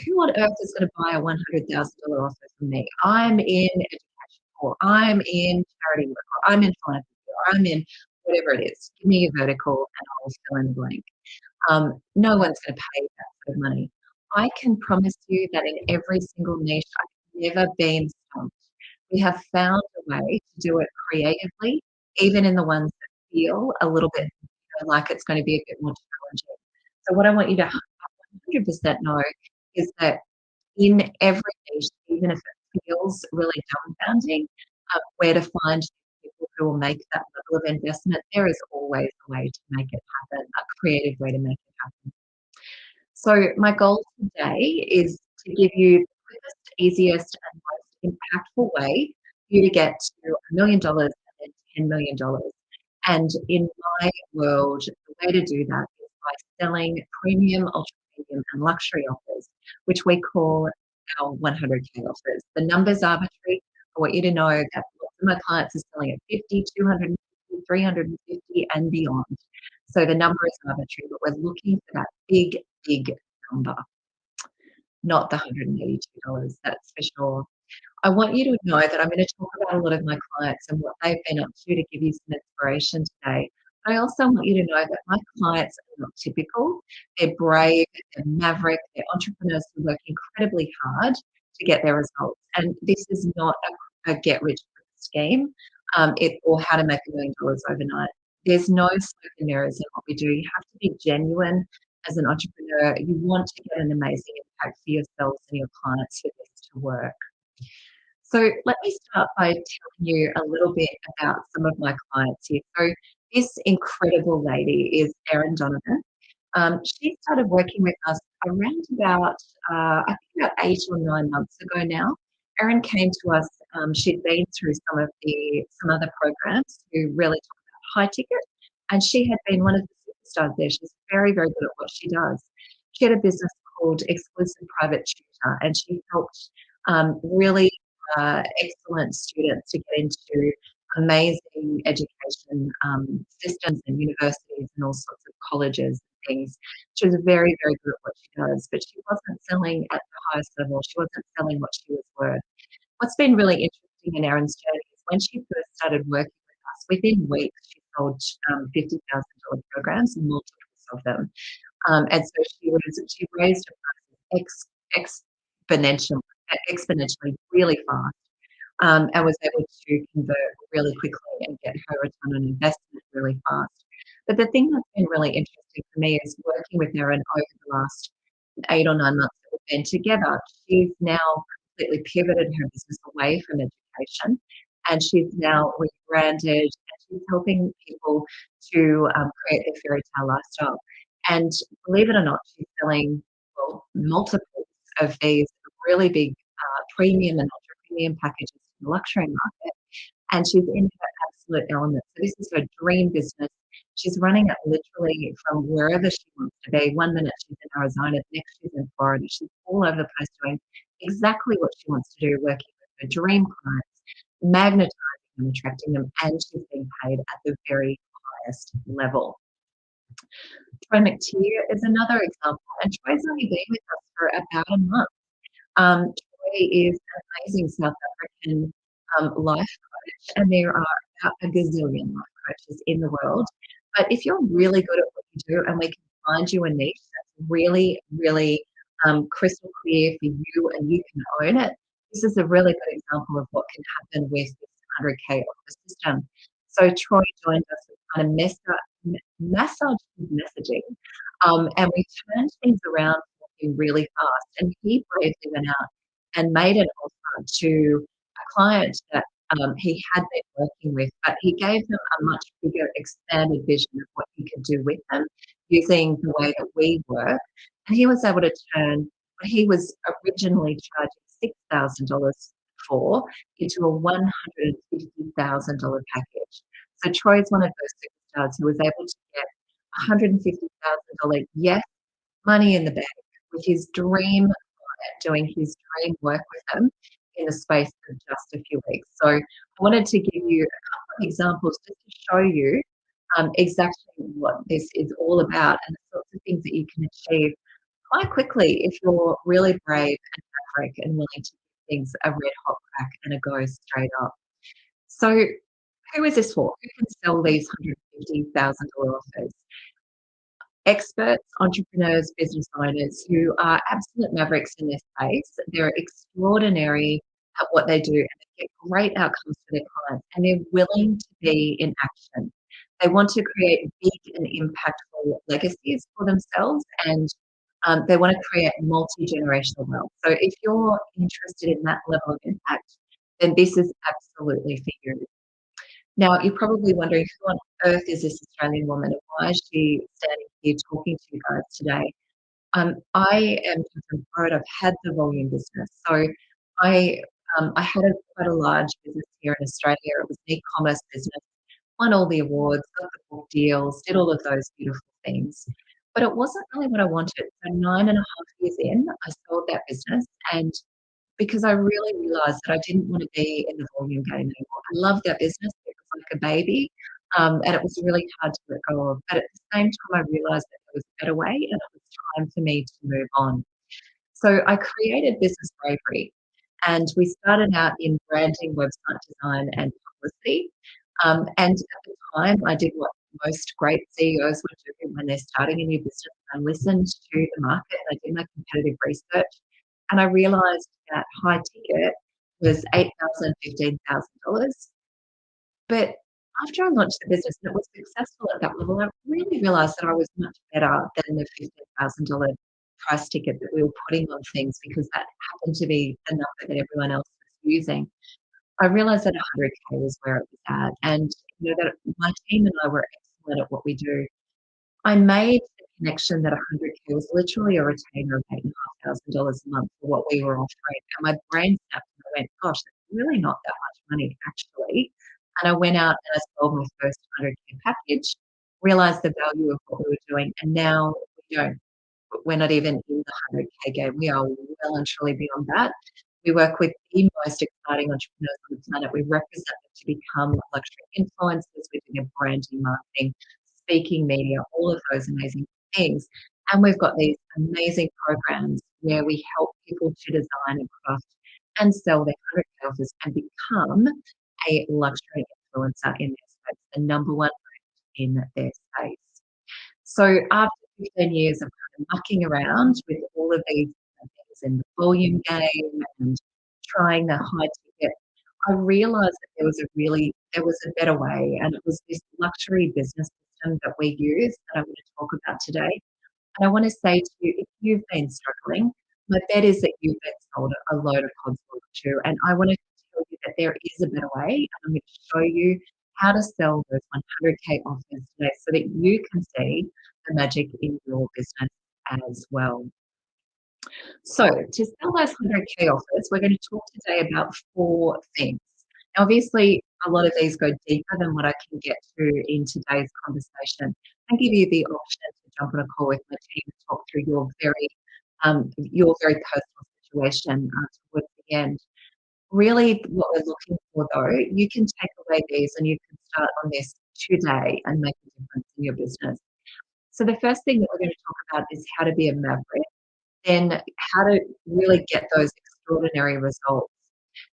Who on earth is going to buy a $100,000 offer from me? I'm in education, or I'm in charity work, or I'm in philanthropy, or I'm in whatever it is. Give me a vertical and I'll fill in the blank. No one's going to pay that sort of money. I can promise you that in every single niche, I've never been stumped. We have found a way to do it creatively, even in the ones that feel a little bit like it's going to be a bit more challenging. So what I want you to 100% know is that in every niche, even if it feels really dumbfounding, where to find people who will make that level of investment, there is always a way to make it happen, a creative way to make it happen. So my goal today is to give you the quickest, easiest, and most impactful way for you to get to $1 million and then $10 million. And in my world, the way to do that is by selling premium, ultra premium, and luxury offers, which we call our 100K offers. The number's arbitrary. I want you to know that lots of my clients are selling at 50, 250, 350, and beyond. So the number is arbitrary, but we're looking for that big, big number, not the $182, that's for sure. I want you to know that I'm going to talk about a lot of my clients and what they've been up to give you some inspiration today. But I also want you to know that my clients are not typical. They're brave, they're maverick, they're entrepreneurs who work incredibly hard to get their results. And this is not a get rich quick scheme or how to make $1 million overnight. There's no smoke and mirrors in what we do. You have to be genuine as an entrepreneur. You want to get an amazing impact for yourselves and your clients for this to work. So let me start by telling you a little bit about some of my clients here. So this incredible lady is Erin Donovan. She started working with us around about, I think about 8 or 9 months ago now. Erin came to us, she'd been through some other programs to really talk about high ticket, and she had been one of the superstars there. She's very, very good at what she does. She had a business called Exclusive Private Tutor, and she helped really excellent students to get into amazing education systems and universities and all sorts of colleges and things. She was very, very good at what she does, but she wasn't selling at the highest level. She wasn't selling what she was worth. What's been really interesting in Erin's journey is when she first started working with us, within weeks she sold $50,000 programs, multiples of them. And so she raised her prices exponentially really fast, and was able to convert really quickly and get her return on investment really fast. But the thing that's been really interesting for me is working with Erin over the last 8 or 9 months that we've been together. She's now completely pivoted her business away from education, and she's now rebranded, and she's helping people to create their fairy tale lifestyle. And believe it or not, she's selling multiples of these really big premium and ultra premium packages in the luxury market, and she's in her absolute element. So this is her dream business. She's running it literally from wherever she wants to be. 1 minute she's in Arizona, the next she's in Florida. She's all over the place doing exactly what she wants to do, working with her dream clients, magnetizing them, attracting them, and she's being paid at the very highest level. Troy McTeer is another example, and Troy's only been with us for about a month. Troy is an amazing South African life coach, and there are about a gazillion life coaches in the world. But if you're really good at what you do, and we can find you a niche that's really, really crystal clear for you and you can own it, this is a really good example of what can happen with this 100K offer system. So Troy joined us with kind of massage messaging, and we turned things around for him really fast. And he bravely went out and made an offer to a client that he had been working with, but he gave them a much bigger, expanded vision of what he could do with them using the way that we work. And he was able to turn what he was originally charging $6,000 for into a $150,000 package. So Troy's one of those superstars who was able to get $150,000 yes, money in the bank with his dream client doing his dream work with him in the space of just a few weeks. So I wanted to give you a couple of examples just to show you exactly what this is all about and the sorts of things that you can achieve quite quickly if you're really brave and maverick and willing to give things a red hot crack and a go straight up. So, who is this for? Who can sell these $150,000 offers? Experts, entrepreneurs, business owners who are absolute mavericks in this space. They're extraordinary at what they do and they get great outcomes for their clients and they're willing to be in action. They want to create big and impactful legacies for themselves and they want to create multi-generational wealth. So if you're interested in that level of impact, then this is absolutely for you. Now, you're probably wondering who on earth is this Australian woman and why is she standing here talking to you guys today? I am from Florida. I've had the volume business. So I I had quite a large business here in Australia. It was an e-commerce business, won all the awards, got the book deals, did all of those beautiful things. But it wasn't really what I wanted. So 9.5 years in, I sold that business and because I really realized that I didn't want to be in the volume game anymore. I loved that business. It was like a baby, and it was really hard to let go of. But at the same time, I realized that there was a better way, and it was time for me to move on. So I created Business Bravery, and we started out in branding, website design, and publicity. And at the time, I did what most great CEOs would do when they're starting a new business. I listened to the market, I did my competitive research, and I realized that high ticket was $8,000, $15,000. But after I launched the business and it was successful at that level, I really realized that I was much better than the $15,000 price ticket that we were putting on things because that happened to be the number that everyone else was using. I realized that 100K was where it was at, and that my team and I were excellent at what we do. I made the connection that 100K was literally a retainer of $8,500 a month for what we were offering, and my brain snapped, and I went, "Gosh, that's really not that much money, actually." And I went out and I sold my first 100K package, realized the value of what we were doing, and now we're not even in the 100K game. We are well and truly beyond that. We work with the most exciting entrepreneurs on the planet. We represent them to become luxury influencers. We do their branding, marketing, speaking, media, all of those amazing things. And we've got these amazing programs where we help people to design and craft and sell their 100K offers and become a luxury influencer in their space, the number one brand in their space. So after 15 years of kind of mucking around with all of these things in the volume game and trying the high ticket, I realized that there was a better way, and it was this luxury business system that we use that I'm going to talk about today. And I want to say to you, if you've been struggling, my bet is that you've been sold a load of console too. And I want to tell you that there is a better way. And I'm going to show you how to sell those 100K offers today so that you can see the magic in your business as well. So to sell those 100K offers, we're going to talk today about 4 things. Now, obviously, a lot of these go deeper than what I can get to in today's conversation and give you the option to jump on a call with my team and talk through your very personal situation towards the end. Really, what we're looking for, though, you can take away these and you can start on this today and make a difference in your business. So the first thing that we're going to talk about is how to be a maverick, then how to really get those extraordinary results.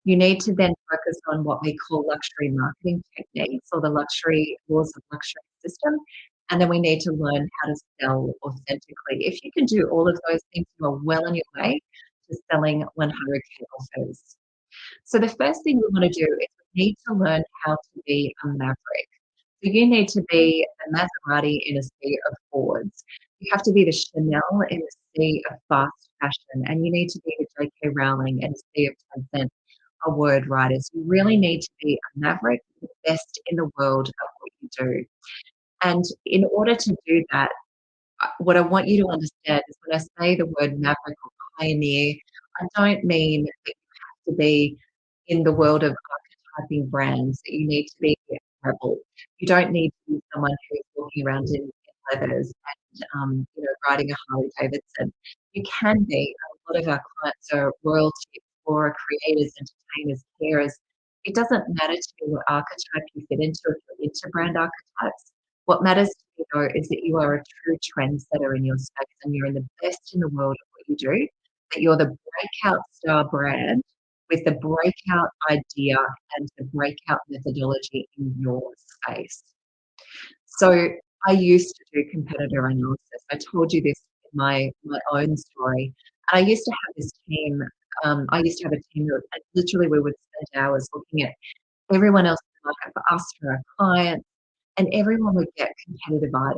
You need to then focus on what we call luxury marketing techniques or the luxury laws of luxury system. And then we need to learn how to sell authentically. If you can do all of those things, you are well on your way to selling 100K offers. So the first thing we want to do is we need to learn how to be a maverick. So you need to be a Maserati in a sea of Fords. You have to be the Chanel in a sea of fast fashion, and you need to be the J.K. Rowling in a sea of Tencent award writers. You really need to be a maverick, the best in the world at what you do. And in order to do that, what I want you to understand is when I say the word maverick or pioneer, I don't mean that you have to be in the world of archetyping brands, that you need to be a rebel. You don't need to be someone who's walking around in leathers and riding a Harley Davidson. You can be. A lot of our clients are royalty, explorer, creators, entertainers, carers. It doesn't matter to me what archetype you fit into if you're into brand archetypes. What matters to me, though, is that you are a true trendsetter in your space and you're in the best in the world at what you do, that you're the breakout star brand with the breakout idea and the breakout methodology in your space. So I used to do competitor analysis. I told you this in my own story. And I used to have this team. I used to have a team that literally we would spend hours looking at everyone else in the market for us, for our clients, and everyone would get competitivitis.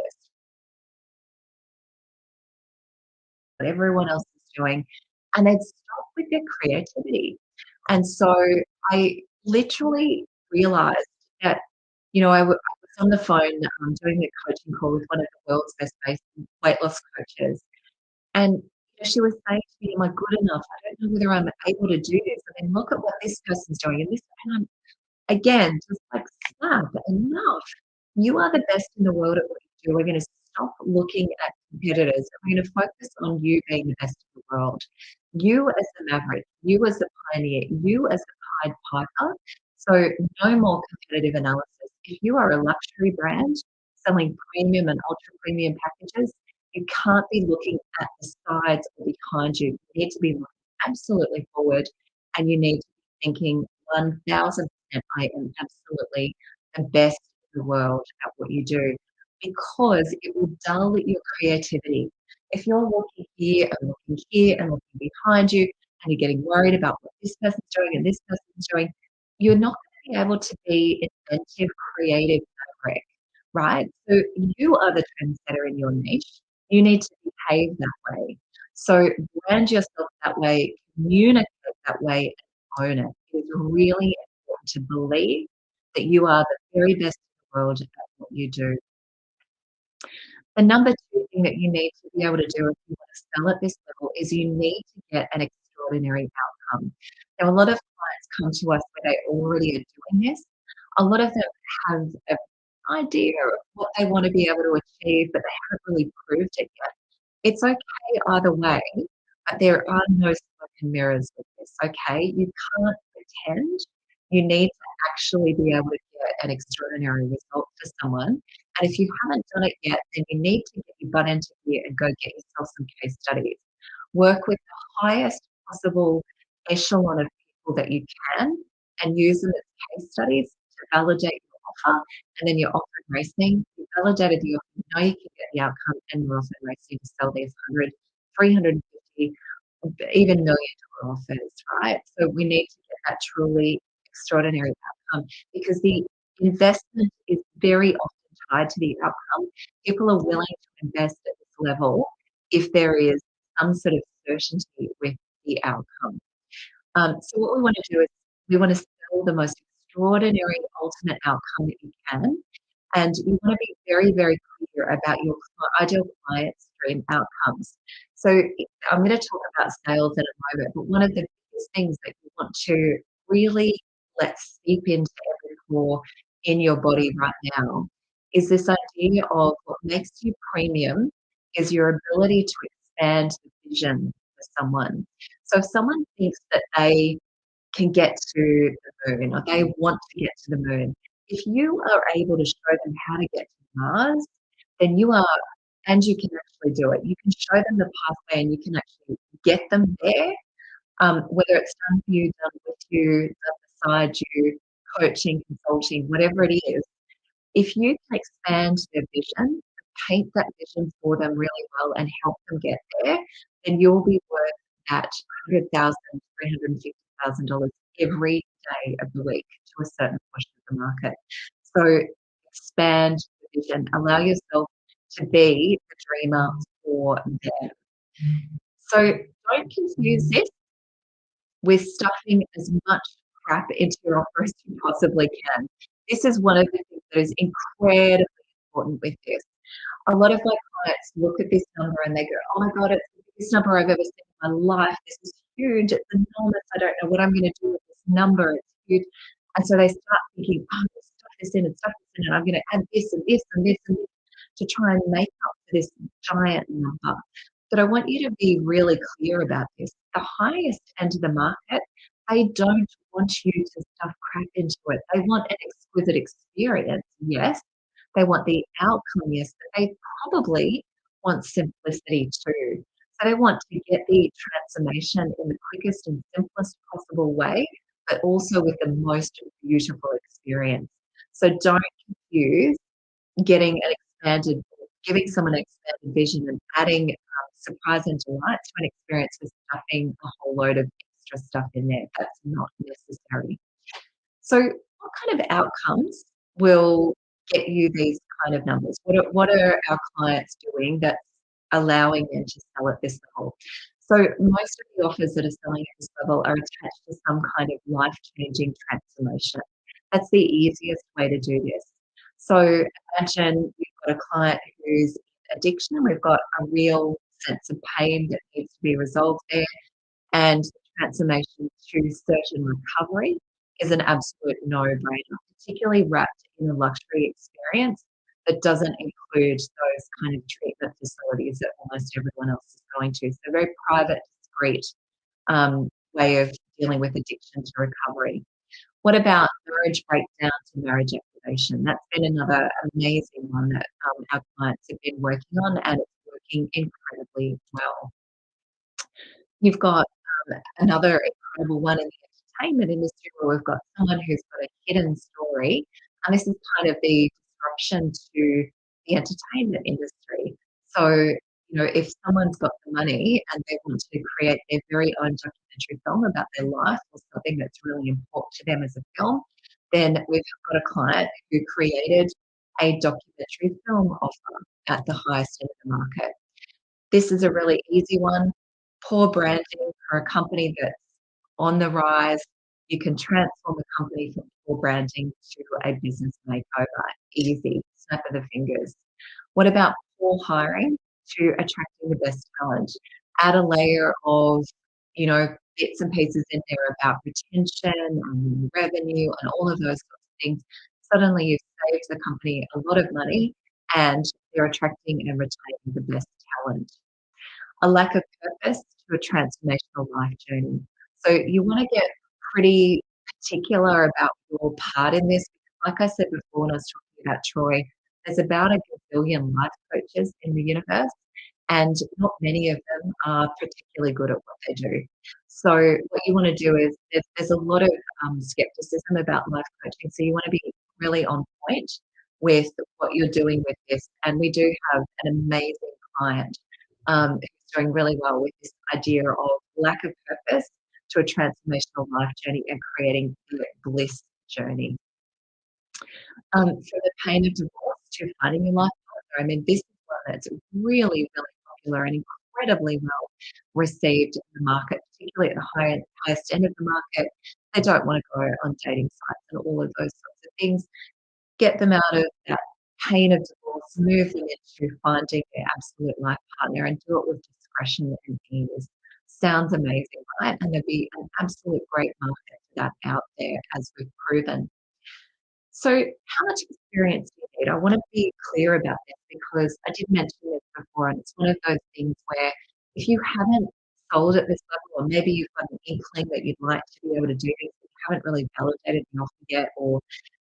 What everyone else is doing, and they'd stop with their creativity. And so I literally realized that, I was on the phone doing a coaching call with one of the world's best based weight loss coaches. And she was saying to me, am I good enough? I don't know whether I'm able to do this. I mean, look at what this person's doing. And this, and I'm again, just like, snap, enough. You are the best in the world at what you do. We're going to stop looking at competitors and we're going to focus on you being the best in the world. You as the maverick, you as the pioneer, you as the Pied Piper. So no more competitive analysis. If you are a luxury brand selling premium and ultra premium packages, you can't be looking at the sides or behind you. You need to be looking absolutely forward and you need to be thinking 1000%, I am absolutely the best in the world at what you do, because it will dull your creativity. If you're looking here and looking behind you and you're getting worried about what this person's doing and this person's doing, you're not going to be able to be inventive, creative, fabric, right? So you are the trendsetter in your niche. You need to behave that way. So brand yourself that way, communicate that way, and own it. It is really important to believe that you are the very best in the world at what you do. The number two thing that you need to be able to do if you want to sell at this level is you need to get an extraordinary outcome. Now, a lot of clients come to us where they already are doing this. A lot of them have an idea of what they want to be able to achieve, but they haven't really proved it yet. It's okay either way, but there are no smoke and mirrors with this, okay? You can't pretend. You need to actually be able to get an extraordinary result for someone. And if you haven't done it yet, then you need to get your butt into gear and go get yourself some case studies. Work with the highest possible echelon of people that you can and use them as case studies to validate your offer. And then you're off and racing. You validated the offer, you know you can get the outcome, and you're off and racing to sell these 100, 350, even $1 million offers, right? So we need to get that truly extraordinary outcome, because the investment is very often tied to the outcome. People are willing to invest at this level if there is some sort of certainty with the outcome. So what we want to do is we want to sell the most extraordinary ultimate outcome that you can. And you want to be very, very clear about your ideal client stream outcomes. So I'm going to talk about sales in a moment, but one of the biggest things that you want to really let seep into every core in your body right now is this idea of what makes you premium is your ability to expand the vision for someone. So if someone thinks that they can get to the moon or they want to get to the moon, if you are able to show them how to get to Mars, then you are, and you can actually do it. You can show them the pathway and you can actually get them there, whether it's done for you, done with you, done beside you, coaching, consulting, whatever it is. If you can expand their vision, paint that vision for them really well and help them get there, then you'll be worth that $100,000, $350,000 every day of the week to a certain portion of the market. So expand the vision, allow yourself to be the dreamer for them. So don't confuse this with stuffing as much crap into your offer as you possibly can. This is one of the things that is incredibly important with this. A lot of my clients look at this number and they go, oh my God, it's the biggest number I've ever seen in my life. This is huge. It's enormous. I don't know what I'm going to do with this number. It's huge. And so they start thinking, oh, stuff this in and stuff this in, and I'm going to add this and this and this and this to try and make up for this giant number. But I want you to be really clear about this. The highest end of the market, they don't want you to stuff crap into it. They want an exquisite experience, yes, They want the outcome, yes, but they probably want simplicity too. So they want to get the transformation in the quickest and simplest possible way, but also with the most beautiful experience. So don't confuse getting an expanded, giving someone an expanded vision and adding surprise and delight to an experience with stuffing a whole load of extra stuff in there. That's not necessary. So, what kind of outcomes will get you these kind of numbers? What are our clients doing that's allowing them to sell at this level? So, most of the offers that are selling at this level are attached to some kind of life-changing transformation. That's the easiest way to do this. So, imagine you've got a client who's in addiction, and we've got a real sense of pain that needs to be resolved there, and transformation to certain recovery is an absolute no-brainer, particularly wrapped in a luxury experience that doesn't include those kind of treatment facilities that almost everyone else is going to. So very private, discreet way of dealing with addiction to recovery. What about marriage breakdown to marriage activation? That's been another amazing one that our clients have been working on, and it's working incredibly well. You've got another incredible one in the entertainment industry where we've got someone who's got a hidden story, and this is kind of the disruption to the entertainment industry. So, if someone's got the money and they want to create their very own documentary film about their life or something that's really important to them as a film, then we've got a client who created a documentary film offer at the highest end of the market. This is a really easy one. Poor branding for a company that's on the rise. You can transform a company from poor branding to a business makeover. Easy, snap of the fingers. What about poor hiring to attracting the best talent? Add a layer of, bits and pieces in there about retention and revenue and all of those sorts of things. Suddenly you've saved the company a lot of money and they're attracting and retaining the best talent. A lack of purpose to a transformational life journey. So you want to get pretty particular about your part in this. Like I said before when I was talking about Troy, there's about a gazillion life coaches in the universe, and not many of them are particularly good at what they do. So what you want to do is there's a lot of skepticism about life coaching. So you want to be really on point with what you're doing with this. And we do have an amazing client who's doing really well with this idea of lack of purpose to a transformational life journey and creating the bliss journey. From the pain of divorce to finding your life partner. I mean, this is one that's really, really popular and incredibly well received in the market, particularly at the highest end of the market. They don't want to go on dating sites and all of those sorts of things. Get them out of that pain of divorce, move them into finding their absolute life partner and do it with discretion and ease. Sounds amazing, right? And there'd be an absolute great market for that out there, as we've proven. So how much experience do you need? I want to be clear about this because I did mention this before, and it's one of those things where if you haven't sold at this level, or maybe you've got an inkling that you'd like to be able to do this, but you haven't really validated the offer yet, or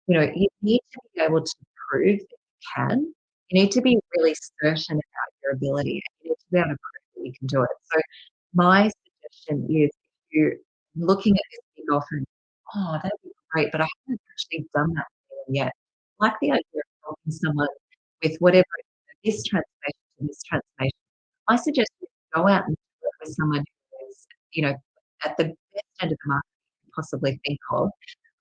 you need to be able to prove that you can. You need to be really certain about your ability, and you need to be able to prove that you can do it. So my suggestion is if you're looking at this big offer and, oh, that'd be great, but I haven't actually done that yet. I like the idea of helping someone with whatever it is, this transformation to this transformation. I suggest you go out and work with someone who is, at the best end of the market you can possibly think of,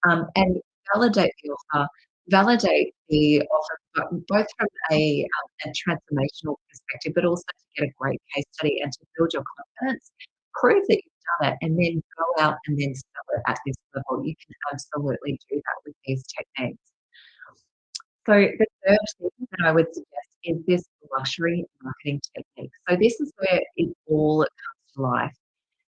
and validate the offer, validate the offer both from a transformational perspective, but also to get a great case study and to build your confidence. Prove that you've done it, and then go out and then sell it at this level. You can absolutely do that with these techniques. So the third thing that I would suggest is this luxury marketing technique. So this is where it all comes to life.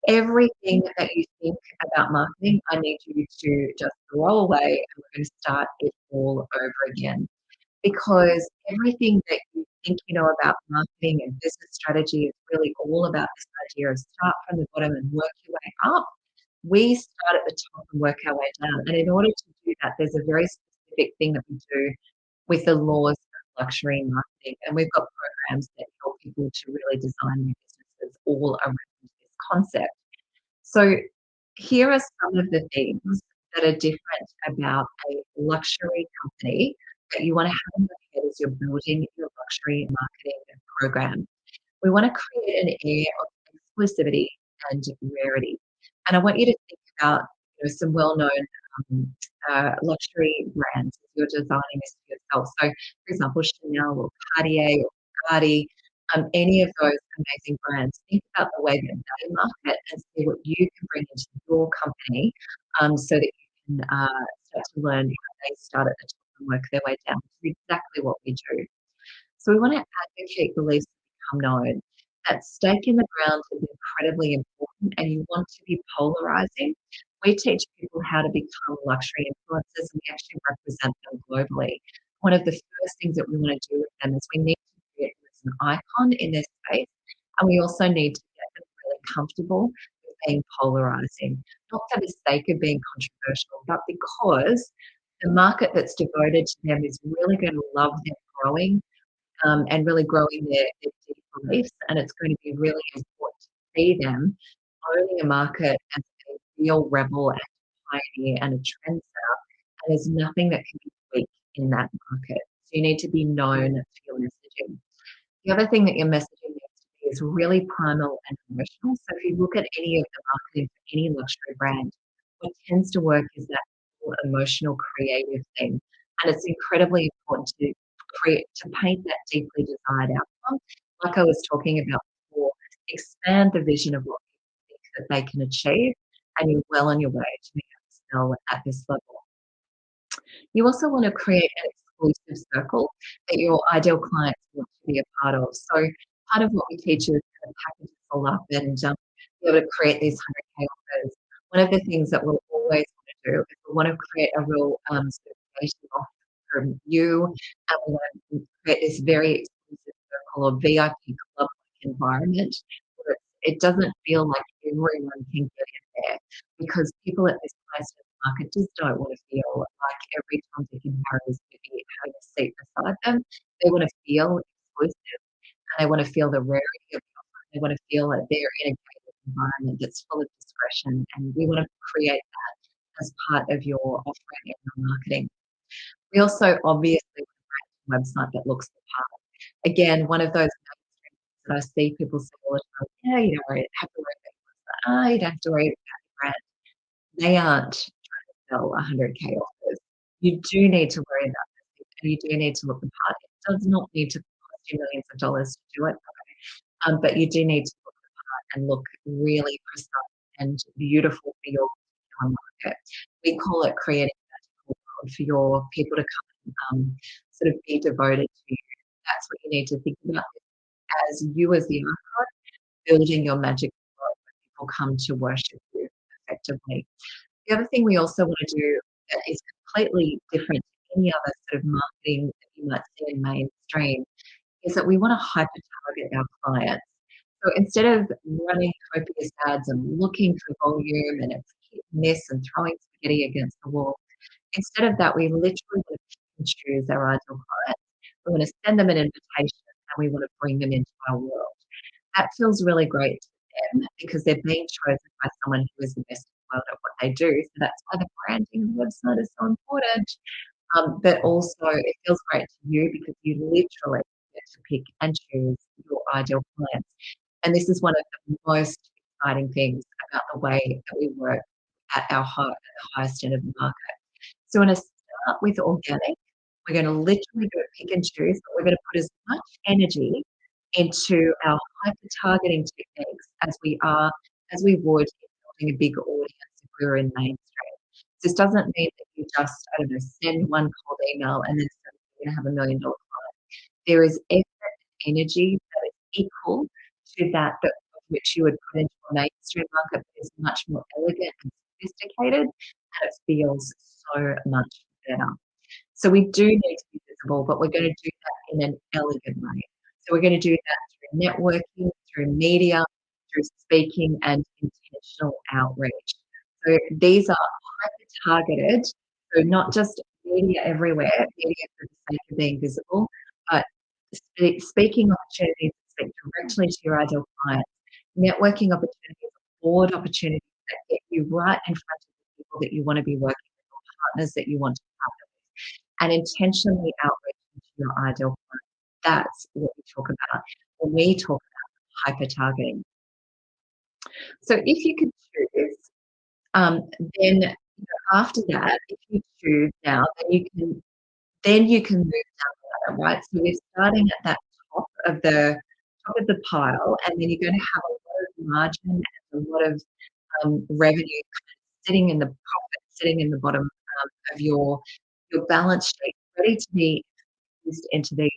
Everything that you think about marketing, I need you to just throw away and we're going to start it all over again. Because everything that you think you know about marketing and business strategy is really all about this idea of start from the bottom and work your way up. We start at the top and work our way down. And in order to do that, there's a very specific thing that we do with the laws of luxury marketing. And we've got programs that help people to really design their businesses all around this concept. So here are some of the things that are different about a luxury company that you want to have in your head as you're building your luxury marketing program. We want to create an air of exclusivity and rarity. And I want you to think about some well-known luxury brands if you're designing this for yourself. So, for example, Chanel or Cartier or Bugatti, any of those amazing brands. Think about the way that they market and see what you can bring into your company, so that you can start to learn how they start at the top and work their way down to exactly what we do. So we want to advocate beliefs that become known. That stake in the ground is incredibly important, and you want to be polarizing. We teach people how to become luxury influencers, and we actually represent them globally. One of the first things that we want to do with them is we need to create them as an icon in their space, and we also need to get them really comfortable with being polarizing, not for the sake of being controversial, but because the market that's devoted to them is really going to love them growing, and really growing their deep beliefs. And it's going to be really important to see them owning a market as a real rebel and pioneer and a trendsetter. And there's nothing that can be weak in that market. So you need to be known for your messaging. The other thing that your messaging needs to be is really primal and emotional. So if you look at any of the marketing for any luxury brand, what tends to work is that emotional, creative thing. And it's incredibly important to paint that deeply desired outcome. Like I was talking about before, expand the vision of what people think that they can achieve, and you're well on your way to being able to sell at this level. You also want to create an exclusive circle that your ideal clients want to be a part of. So part of what we teach you is kind of package it all up and be able to create these 100K offers. One of the things that we'll always want to do is we want to create a real sort of creative offer from you, and we want to create this very exclusive circle or VIP club-like environment where it doesn't feel like everyone can get in there, because people at this place in the market just don't want to feel like every Tom, Dick and Harry is going to be having a seat beside them. They want to feel exclusive, and they want to feel the rarity of the offer. They want to feel that they're in a gated environment that's full of discretion, and we want to create that as part of your offering and your marketing. We also obviously want a website that looks the part. Again, one of those mainstream things that I see people say all the time, yeah, you don't have to worry about your website. You don't have to worry about your brand. They aren't trying to sell 100K offers. You do need to worry about this, and you do need to look the part. It does not need to cost you millions of dollars to do it, but you do need to look the part and look really precise and beautiful for your particular market. We call it creating a magical world for your people to come and sort of be devoted to you. That's what you need to think about as you as the icon, building your magic world where people come to worship you effectively. The other thing we also want to do that is completely different to any other sort of marketing that you might see in mainstream is that we want to hyper target our clients. So instead of running copious ads and looking for volume and it's hit and miss and throwing spaghetti against the wall, instead of that, we literally want to pick and choose our ideal clients. We want to send them an invitation and we want to bring them into our world. That feels really great to them because they're being chosen by someone who is the best in the world at what they do. So that's why the branding of the website is so important. But also it feels great to you because you literally get to pick and choose your ideal clients. And this is one of the most exciting things about the way that we work at the highest end of the market. So we're going to start with organic. We're going to literally go pick and choose, but we're going to put as much energy into our hyper-targeting techniques as we would in building a big audience if we were in mainstream. This doesn't mean that you just, send one cold email and then suddenly you're going to have $1 million client. There is effort and energy that is equal to that of which you would put into a mainstream market, but is much more elegant and sophisticated, and it feels so much better. So we do need to be visible, but we're going to do that in an elegant way. So we're going to do that through networking, through media, through speaking, and intentional outreach. So these are hyper-targeted, so not just media everywhere, media for the sake of being visible, but speaking opportunities that speak directly to your ideal clients, networking opportunities, board opportunities that get you right in front of the people that you want to be working with or partners that you want to partner with, and intentionally outreach to your ideal client. That's what we talk about when we talk about hyper targeting. So if you could choose, then after that, if you choose now, then you can move down the ladder, right? So you're starting at that top of the pile, and then you're going to have a lot of margin and a lot of revenue sitting in the profit, sitting in the bottom of your balance sheet, ready to be used into these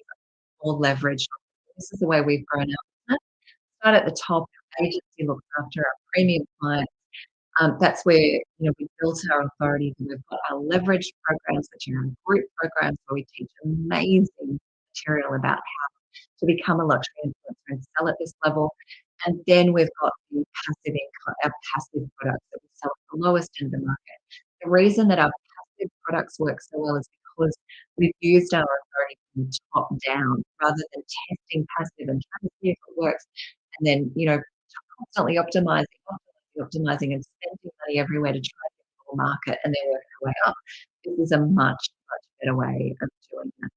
more leveraged. This is the way we've grown our business. Start at the top. Our agency looks after our premium clients. That's where we built our authority. We've got our leveraged programs, which are our group programs, where we teach amazing material about how to become a luxury influencer and sell at this level. And then we've got the passive income, our passive products that we sell at the lowest end of the market. The reason that our passive products work so well is because we've used our authority from the top down rather than testing passive and trying to see if it works. And then, constantly optimizing and spending money everywhere to try to get the market and then work our way up. This is a much, much better way of doing that.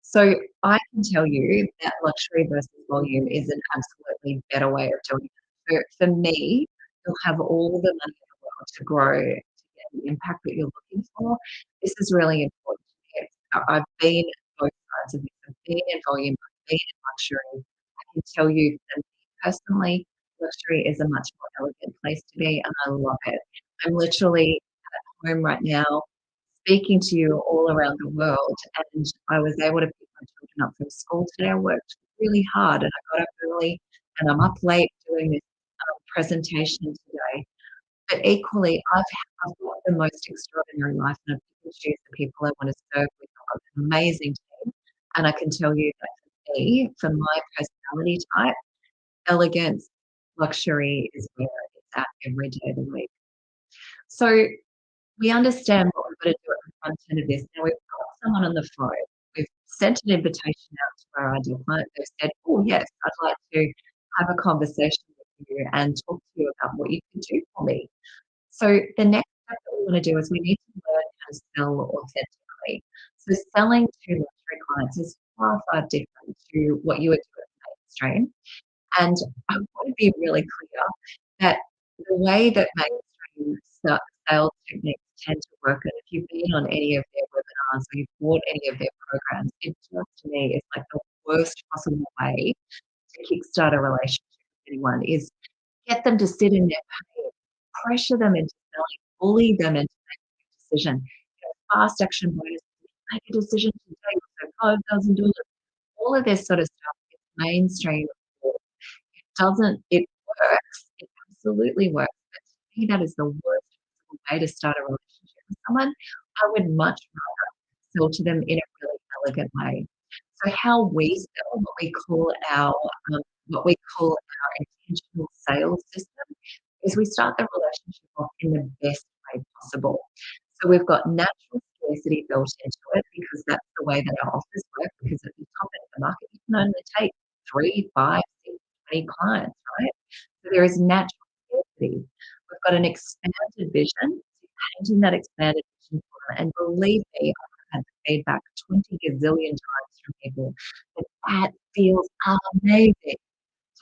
So I can tell you that luxury versus volume is an absolutely better way of doing it. For me, you'll have all the money in the world to grow, to get the impact that you're looking for. This is really important to me. I've been both sides of this. I've been in volume, I've been in luxury. I can tell you that personally, luxury is a much more elegant place to be, and I love it. I'm literally at home right now speaking to you all around the world, and I was able to pick my children up from school today. I worked really hard and I got up early and I'm up late doing this presentation today. But equally, I've got the most extraordinary life, and I've picked and choose the people I want to serve with. I've got an amazing team, and I can tell you that for me, for my personality type, elegance, luxury is where it's at every day of the week. So we understand what we've got to do at the front end of this. Now we've got someone on the phone. We've sent an invitation out to our ideal client. They've said, oh yes, I'd like to have a conversation with you and talk to you about what you can do for me. So the next step that we want to do is we need to learn how to sell authentically. So selling to luxury clients is far, far different to what you would do at mainstream. And I want to be really clear that the way that mainstream sales techniques tend to work, and if you've been on any of their webinars or you've bought any of their programs, it just to me is like the worst possible way to kickstart a relationship with anyone is get them to sit in their pain, pressure them into selling, bully them into making a decision. Fast action bonus, make a decision today, so $5,000. All of this sort of stuff is mainstream. It works. It absolutely works. But to me, that is the worst possible way to start a relationship with someone. I would much rather sell to them in a really elegant way. So how we sell, what we call our intentional sales system, is we start the relationship off in the best way possible. So we've got natural scarcity built into it because that's the way that our offers work. Because at the top end of the market, you can only take 3, 5, 6, 20 clients, right? So there is natural scarcity. We've got an expanded vision, painting that expanded vision for them. And believe me, I've had feedback 20 gazillion times from people that feels amazing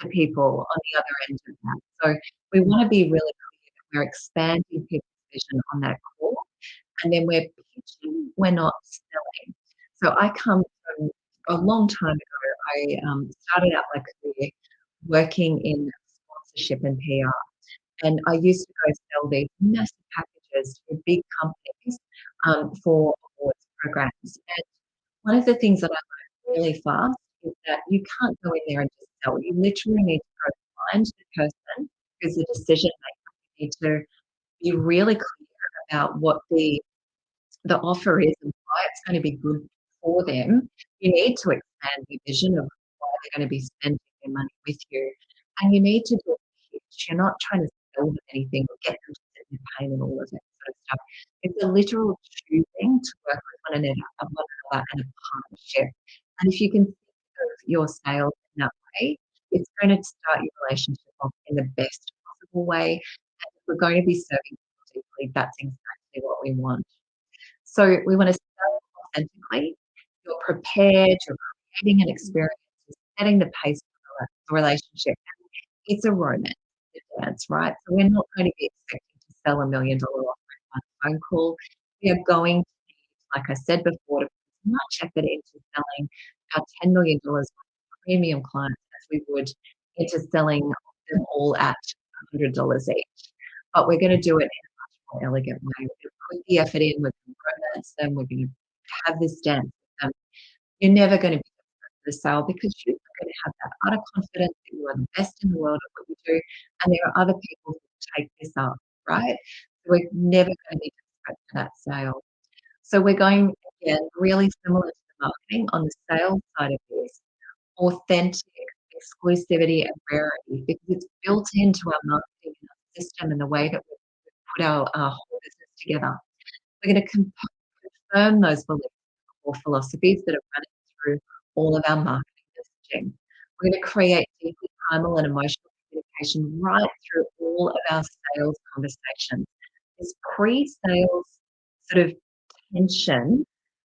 to people on the other end of that. So we want to be really clear that we're expanding people's vision on that core, and then we're pitching, we're not selling. So I come from a long time ago. I started out my career working in sponsorship and PR, and I used to go sell these massive packages to big companies for awards programs. And one of the things that I learned really fast is that you can't go in there and just sell. You literally need to go find the person who's the decision maker. You need to be really clear about what the offer is and why it's going to be good for them. You need to expand the vision of why they're going to be spending their money with you. And you need to do a pitch. You're not trying to sell them anything or get them to sit in pain and all of that sort of stuff. It's a literal choosing to work with one another and a partnership. And if you can think of your sales in that way, it's going to start your relationship off in the best possible way. And if we're going to be serving people deeply, that's exactly what we want. So we want to sell authentically. You're prepared, you're creating an experience, you're setting the pace for the relationship. It's a romance, it's a dance, right? So we're not going to be expecting to sell $1 million offer in one phone call. We are going to need, like I said before, to put as much effort into selling our $10 million worth of premium clients as we would into selling them all at $100 each. But we're going to do it in a much more elegant way. We're going to put the effort in, we're going to romance them, we're going to have this dance with them. You're never going to be the sale because you're going to have that utter confidence that you are the best in the world at what you do, and there are other people who take this up, right? So we're never going to be desperate for that sale. So we're going, again, really similar to the marketing on the sales side of this, authentic, exclusivity, and rarity, because it's built into our marketing and our system and the way that we put our whole business together. We're going to confirm those beliefs or philosophies that are running through all of our marketing messaging. We're going to create deeply primal and emotional communication right through all of our sales conversations. This pre-sales sort of tension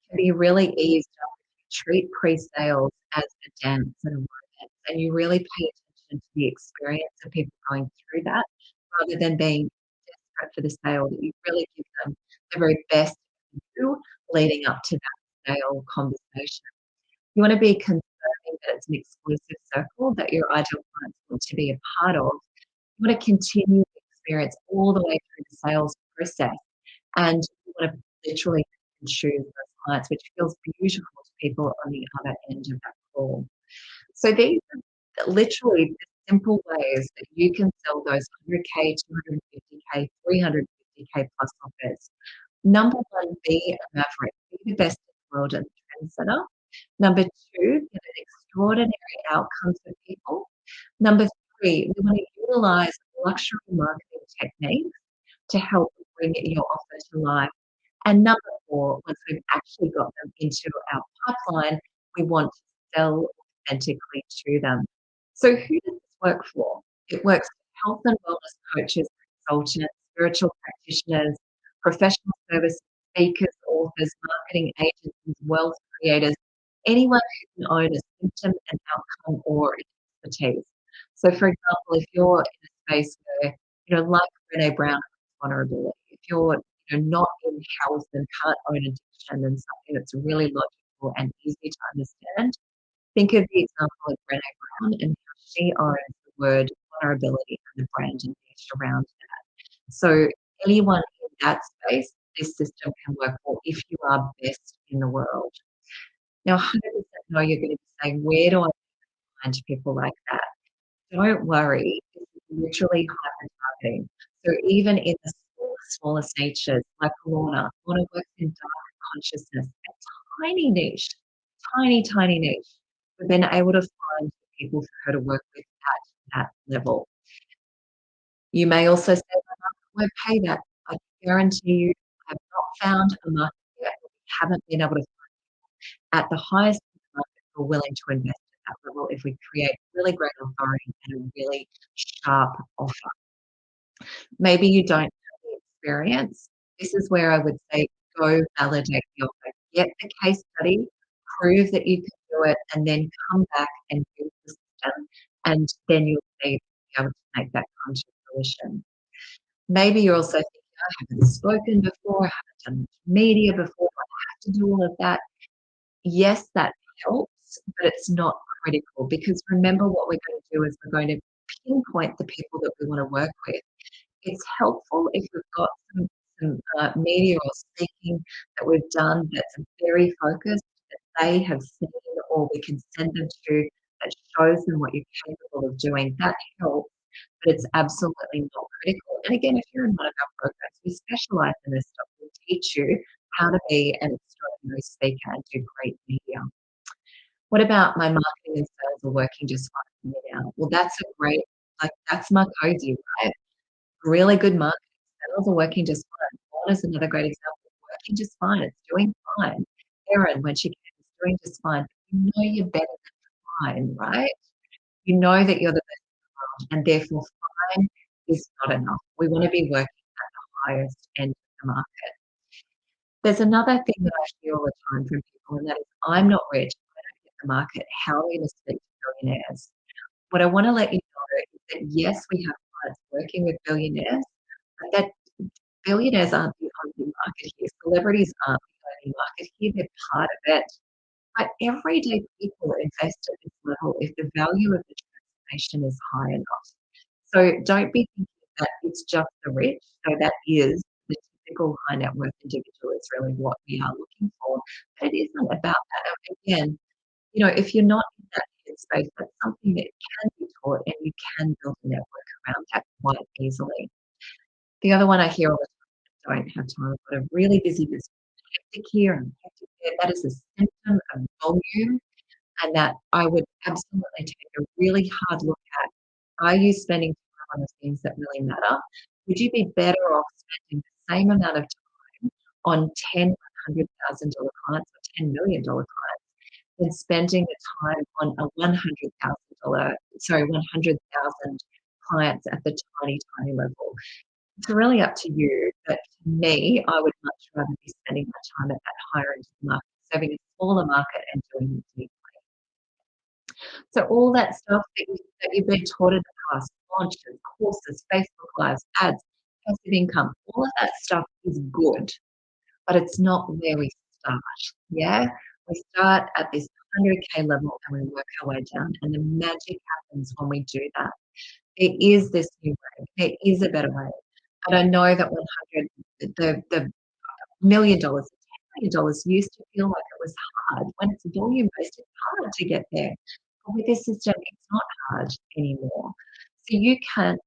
can be really eased up if you treat pre-sales as a dance and a romance, and you really pay attention to the experience of people going through that rather than being desperate for the sale, that you really give them the very best of you leading up to that sale conversation. You want to be confirming that it's an exclusive circle that your ideal clients want to be a part of. You want to continue the experience all the way through the sales process, and you want to literally choose those clients, which feels beautiful to people on the other end of that call. So these are literally the simple ways that you can sell those 100K, 250K, 350K plus offers. Number one, be a maverick, be the best in the world and trendsetter. Number two, get an extraordinary outcomes for people. Number three, we want to utilize luxury marketing techniques to help bring your offer to life. And number four, once we've actually got them into our pipeline, we want to sell authentically to them. So who does this work for? It works for health and wellness coaches, consultants, spiritual practitioners, professional service speakers, authors, marketing agencies, wealth creators, anyone who can own a symptom, an outcome, or an expertise. So, for example, if you're in a space where, like Brené Brown, vulnerability, if you're not in health and can't own addiction and something that's really logical and easy to understand, think of the example of Brené Brown and how she owns the word vulnerability and the brand and niche around that. So anyone in that space, this system can work for if you are best in the world. Now, 100% know you're going to be saying, where do I find people like that? Don't worry, this is literally hyper-targeting. So even in the smallest niches, like Lorna works in dark consciousness, a tiny niche, tiny niche. We've been able to find people for her to work with at that level. You may also say, my market won't pay that. I guarantee you, I have not found a market yet. We haven't been able to find at the highest market we're willing to invest at that level if we create really great authority and a really sharp offer. Maybe you don't have the experience. This is where I would say go validate the offer. Get the case study, prove that you can do it, and then come back and build the system, and then you'll be able to make that come to fruition. Maybe you're also thinking, I haven't spoken before, I haven't done media before, I have to do all of that. Yes, that helps, but it's not critical, because remember what we're going to do is we're going to pinpoint the people that we want to work with. It's helpful if we've got some media or speaking that we've done that's very focused, that they have seen, or we can send them to, that shows them what you're capable of doing. That helps, but it's absolutely not critical. And again, if you're in one of our programs, we specialize in this stuff. We teach you how to be an extraordinary speaker and do great media. What about my marketing and sales are working just fine for me now? Well, that's a great, that's my cozy, right? Really good marketing, sales are working just fine. Donna's another great example. Working just fine. It's doing fine. Erin, when she came, is doing just fine. You know you're better than fine, right? You know that you're the best in the world, and therefore fine is not enough. We want to be working at the highest end of the market. There's another thing that I hear all the time from people, and that is, I'm not rich, I don't get the market. How are we going to speak to billionaires? What I want to let you know is that yes, we have clients working with billionaires, but that billionaires aren't the only market here. Celebrities aren't the only market here. They're part of it. But everyday people invest at this level if the value of the transformation is high enough. So don't be thinking that it's just the rich. So that is the typical high net worth individual is really what we are looking for. But it isn't about that. Again, if you're not in that headspace, that's something that can be taught and you can build a network around that quite easily. The other one I hear all the time, I don't have time, I've got a really busy business, hectic here and hectic there. That is a symptom of volume, and that I would absolutely take a really hard look at. Are you spending time on the things that really matter? Would you be better off spending the same amount of time on $10,000, $100,000 clients or $10 million clients than spending the time on a 100,000 clients at the tiny, tiny level? It's really up to you, but to me, I would much rather be spending my time at that higher end of the market, serving a smaller market and doing it deeply. So all that stuff that you've been taught in the past, launches, courses, Facebook Lives, ads, passive income, all of that stuff is good, but it's not where we start. Yeah, we start at this 100K level and we work our way down, and the magic happens when we do that. There is this new way. There is a better way. And I know that the $1 million, $10 million used to feel like it was hard. When it's volume based, it's hard to get there. But with this system, it's not hard anymore. So you can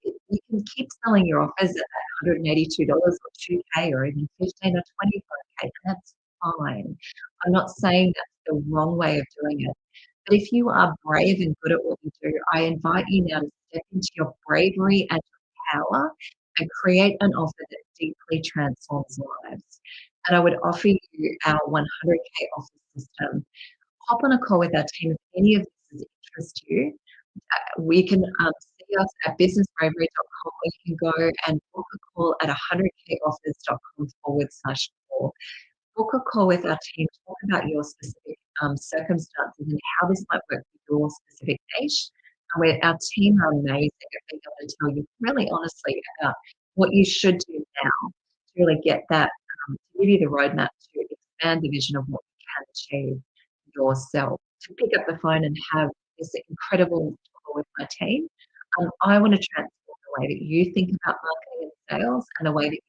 keep selling your offers at $182 or 2K or even 15 or 25K, and that's fine. I'm not saying that's the wrong way of doing it. But if you are brave and good at what you do, I invite you now to step into your bravery and your power and create an offer that deeply transforms lives. And I would offer you our 100K offer system. Hop on a call with our team if any of this interests you. We can see us at businessbravery.com, or you can go and book a call at 100koffers.com/call. Book a call with our team, talk about your specific circumstances and how this might work with your specific niche. And our team are amazing at being able to tell you really honestly about what you should do now to really get that, to give you the roadmap to expand the vision of what you can achieve yourself. To pick up the phone and have this incredible call with my team. I want to transform the way that you think about marketing and sales and the way that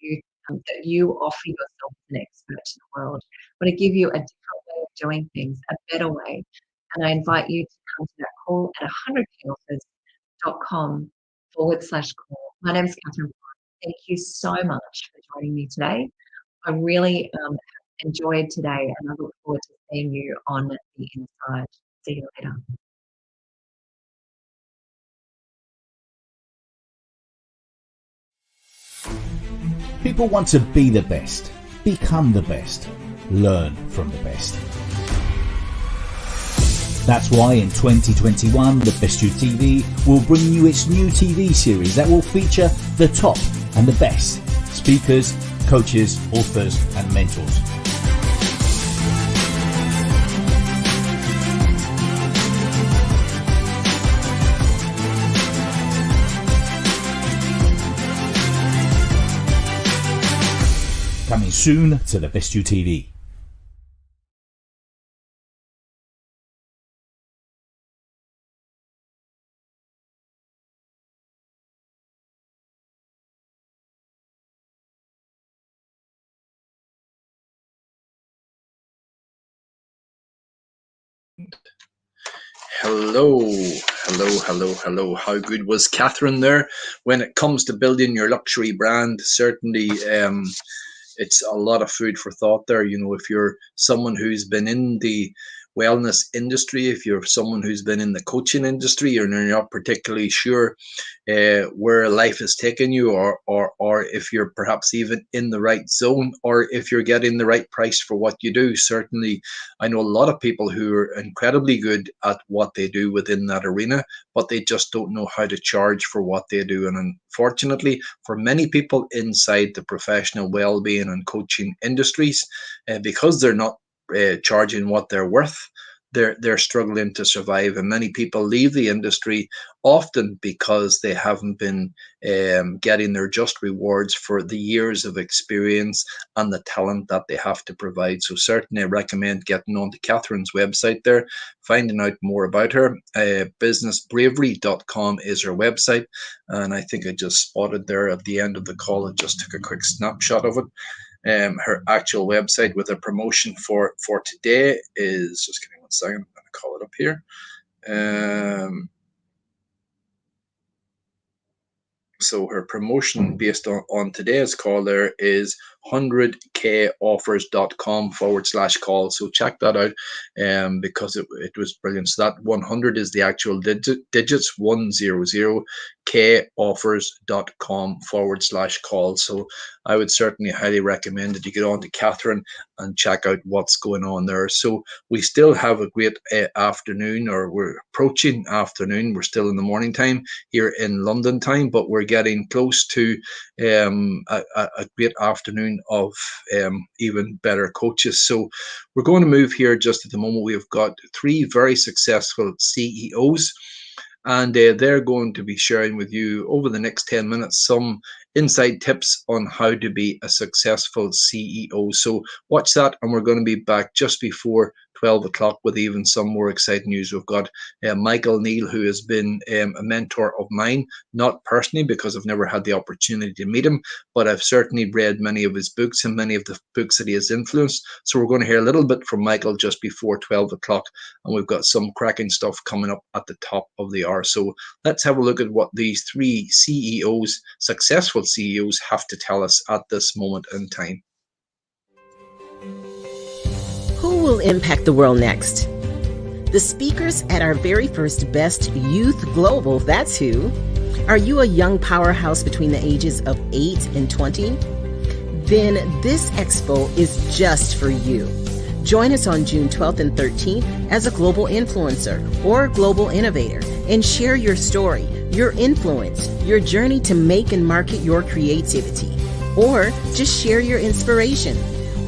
you offer yourself as an expert to the world. I want to give you a different way of doing things, a better way. And I invite you to come to that call at 100koffers.com/call. My name is Catherine. Thank you so much for joining me today. I really enjoyed today, and I look forward to seeing you on the inside. See you later. People want to be the best, become the best, learn from the best. That's why in 2021, The Best You TV will bring you its new TV series that will feature the top and the best speakers, coaches, authors, and mentors. Coming soon to The Best You TV. Hello. How good was Catherine there? When it comes to building your luxury brand, certainly it's a lot of food for thought there. If you're someone who's been in the wellness industry, if you're someone who's been in the coaching industry, you're not particularly sure where life is taking you, or if you're perhaps even in the right zone, or if you're getting the right price for what you do. Certainly, I know a lot of people who are incredibly good at what they do within that arena, but they just don't know how to charge for what they do. And unfortunately, for many people inside the professional well-being and coaching industries, because they're not charging what they're worth, they're struggling to survive, and many people leave the industry often because they haven't been getting their just rewards for the years of experience and the talent that they have to provide. So certainly I recommend getting onto Catherine's website there, finding out more about her. Businessbravery.com is her website, and I think I just spotted there at the end of the call, I just took a quick snapshot of it. Her actual website with a promotion for today is, just give me 1 second, I'm going to call it up here. So her promotion based on today's call there is 100koffers.com/call. So check that out because it was brilliant. So that 100 is the actual digits, 100koffers.com/call. So I would certainly highly recommend that you get on to Catherine and check out what's going on there. So we still have a great afternoon, or we're approaching afternoon. We're still in the morning time here in London time, but we're getting close to a great afternoon of even better coaches. So we're going to move here just at the moment. We've got 3 very successful CEOs, and they're going to be sharing with you over the next 10 minutes some inside tips on how to be a successful CEO. So watch that, and we're going to be back just before 12 o'clock with even some more exciting news. We've got Michael Neal, who has been a mentor of mine, not personally because I've never had the opportunity to meet him, but I've certainly read many of his books and many of the books that he has influenced. So we're going to hear a little bit from Michael just before 12 o'clock, and we've got some cracking stuff coming up at the top of the hour. So let's have a look at what these 3 CEOs, successful CEOs, have to tell us at this moment in time. Who will impact the world next? The speakers at our very first Best Youth Global, that's who. Are you a young powerhouse between the ages of 8 and 20? Then this expo is just for you. Join us on June 12th and 13th as a global influencer or global innovator and share your story, your influence, your journey to make and market your creativity, or just share your inspiration.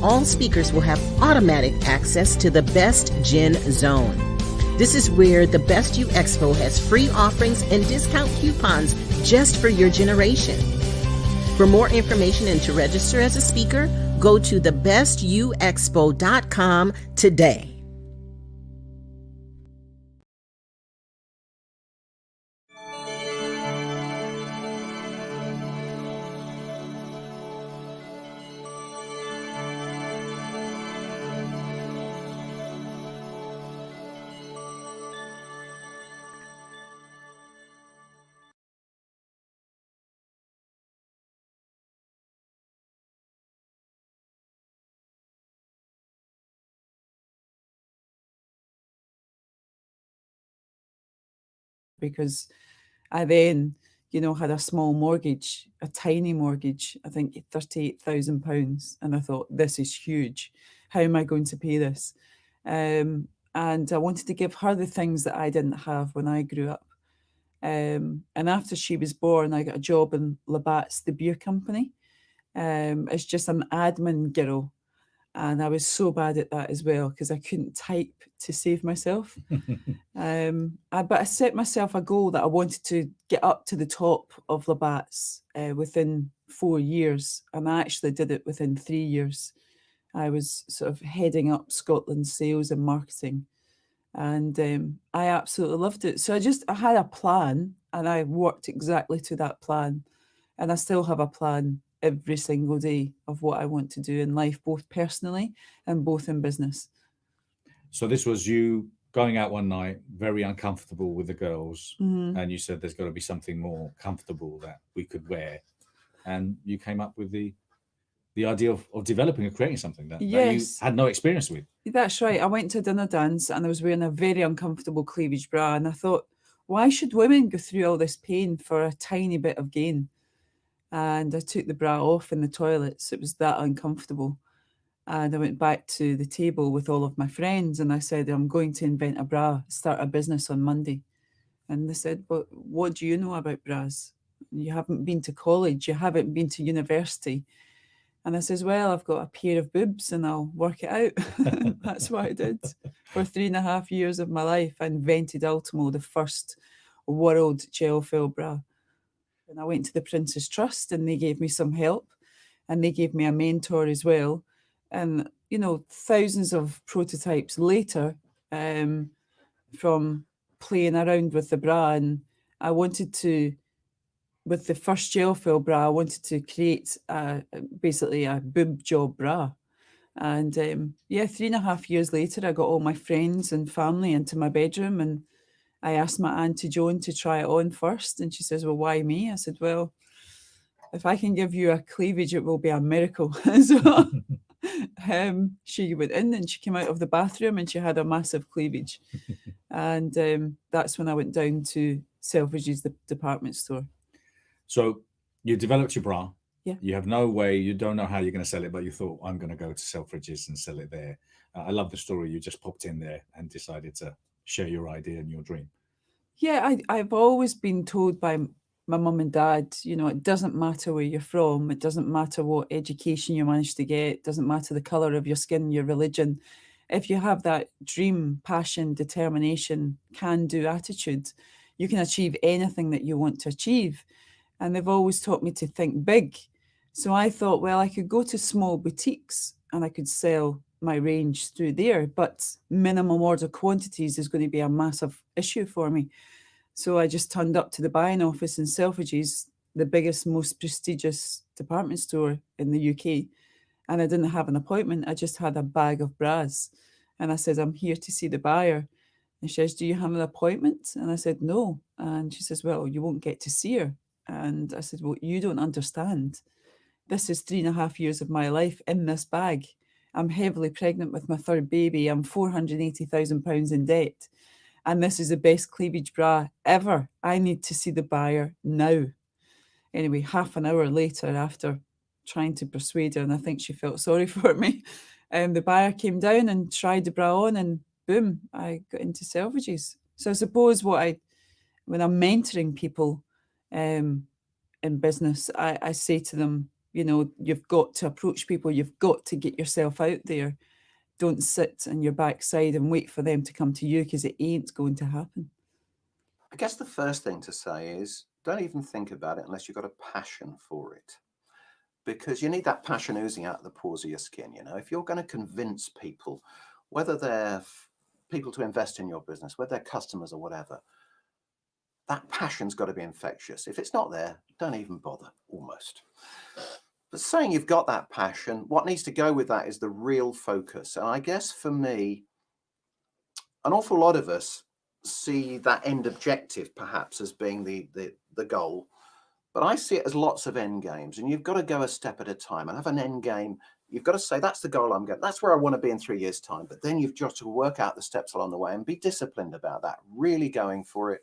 All speakers will have automatic access to the Best Gen Zone. This is where the Best You Expo has free offerings and discount coupons just for your generation. For more information and to register as a speaker, go to thebestyouexpo.com today. Because I then, had a small mortgage, a tiny mortgage, I think £38,000. And I thought, this is huge. How am I going to pay this? And I wanted to give her the things that I didn't have when I grew up. And after she was born, I got a job in Labatt's, the beer company. As just an admin girl. And I was so bad at that as well because I couldn't type to save myself. But I set myself a goal that I wanted to get up to the top of Labatt's within 4 years. And I actually did it within 3 years. I was sort of heading up Scotland's sales and marketing. And I absolutely loved it. So I had a plan and I worked exactly to that plan. And I still have a plan every single day of what I want to do in life, both personally and both in business. So this was you going out one night, very uncomfortable with the girls, and you said there's got to be something more comfortable that we could wear. And you came up with the the idea of developing or creating something that you Yes. had no experience with. That's right. I went to a dinner dance and I was wearing a very uncomfortable cleavage bra, and I thought, why should women go through all this pain for a tiny bit of gain? And I took the bra off in the toilets. It was that uncomfortable. And I went back to the table with all of my friends and I said, I'm going to invent a bra, start a business on Monday. And they said, well, what do you know about bras? You haven't been to college, you haven't been to university. And I says, well, I've got a pair of boobs and I'll work it out. That's what I did. For 3.5 years of my life, I invented Ultimo, the first world gel fill bra. And I went to the Prince's Trust and they gave me some help and they gave me a mentor as well. And, you know, thousands of prototypes later, from playing around with the bra, and I wanted to, with the first gel fill bra, I wanted to create basically a boob job bra. And 3.5 years later, I got all my friends and family into my bedroom and I asked my Auntie Joan to try it on first. And she says, well, why me? I said, well, if I can give you a cleavage, it will be a miracle. So she went in and she came out of the bathroom and she had a massive cleavage. And that's when I went down to Selfridges, the department store. So you developed your bra. Yeah. You have no way, you don't know how you're going to sell it, but you thought, I'm going to go to Selfridges and sell it there. I love the story. You just popped in there and decided to share your idea and your dream. Yeah, I've always been told by my mum and dad, you know, it doesn't matter where you're from. It doesn't matter what education you managed to get. It doesn't matter the colour of your skin, your religion. If you have that dream, passion, determination, can-do attitude, you can achieve anything that you want to achieve. And they've always taught me to think big. So I thought, well, I could go to small boutiques and I could sell my range through there, but minimum order quantities is going to be a massive issue for me. So I just turned up to the buying office in Selfridges, the biggest, most prestigious department store in the UK. And I didn't have an appointment. I just had a bag of bras. And I said, I'm here to see the buyer. And she says, do you have an appointment? And I said, no. And she says, well, you won't get to see her. And I said, well, you don't understand. This is 3.5 years of my life in this bag. I'm heavily pregnant with my third baby. I'm £480,000 in debt. And this is the best cleavage bra ever. I need to see the buyer now. Anyway, half an hour later, after trying to persuade her, and I think she felt sorry for me, the buyer came down and tried the bra on, and boom, I got into Selfridges. So I suppose when I'm mentoring people in business, I say to them, you know, you've got to approach people, you've got to get yourself out there. Don't sit on your backside and wait for them to come to you, because it ain't going to happen. I guess the first thing to say is don't even think about it unless you've got a passion for it. Because you need that passion oozing out of the pores of your skin. You know, if you're going to convince people, whether they're people to invest in your business, whether they're customers or whatever, that passion's got to be infectious. If it's not there, don't even bother, almost. But saying you've got that passion, what needs to go with that is the real focus. And I guess for me, an awful lot of us see that end objective perhaps as being the goal. But I see it as lots of end games, and you've got to go a step at a time and have an end game. You've got to say, that's the goal I'm getting. That's where I want to be in 3 years' time. But then you've got to work out the steps along the way and be disciplined about that, really going for it.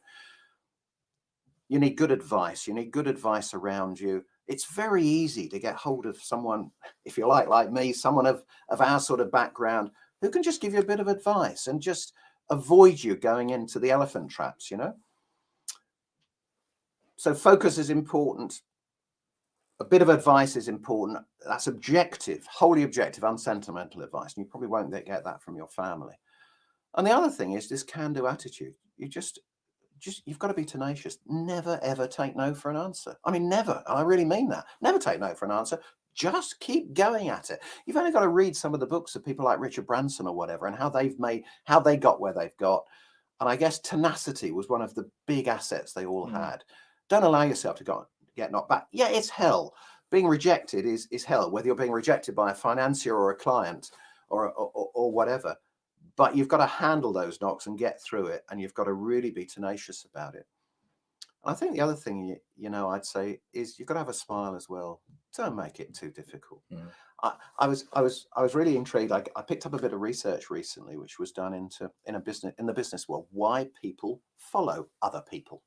You need good advice. You need good advice around you. It's very easy to get hold of someone, if you like me, someone of our sort of background who can just give you a bit of advice and just avoid you going into the elephant traps, you know? So focus is important. A bit of advice is important. That's objective, wholly objective, unsentimental advice. And you probably won't get that from your family. And the other thing is this can-do attitude. You've got to be tenacious. Never, ever take no for an answer. I mean, never. I really mean that. Never take no for an answer. Just keep going at it. You've only got to read some of the books of people like Richard Branson or whatever, and how they got where they've got. And I guess tenacity was one of the big assets they all had. Don't allow yourself to get knocked back. Yeah, it's hell. Being rejected is hell, whether you're being rejected by a financier or a client or whatever. But you've got to handle those knocks and get through it, and you've got to really be tenacious about it. And I think the other thing, I'd say is you've got to have a smile as well. Don't make it too difficult. Mm. I was really intrigued. I picked up a bit of research recently, which was done in the business world, why people follow other people,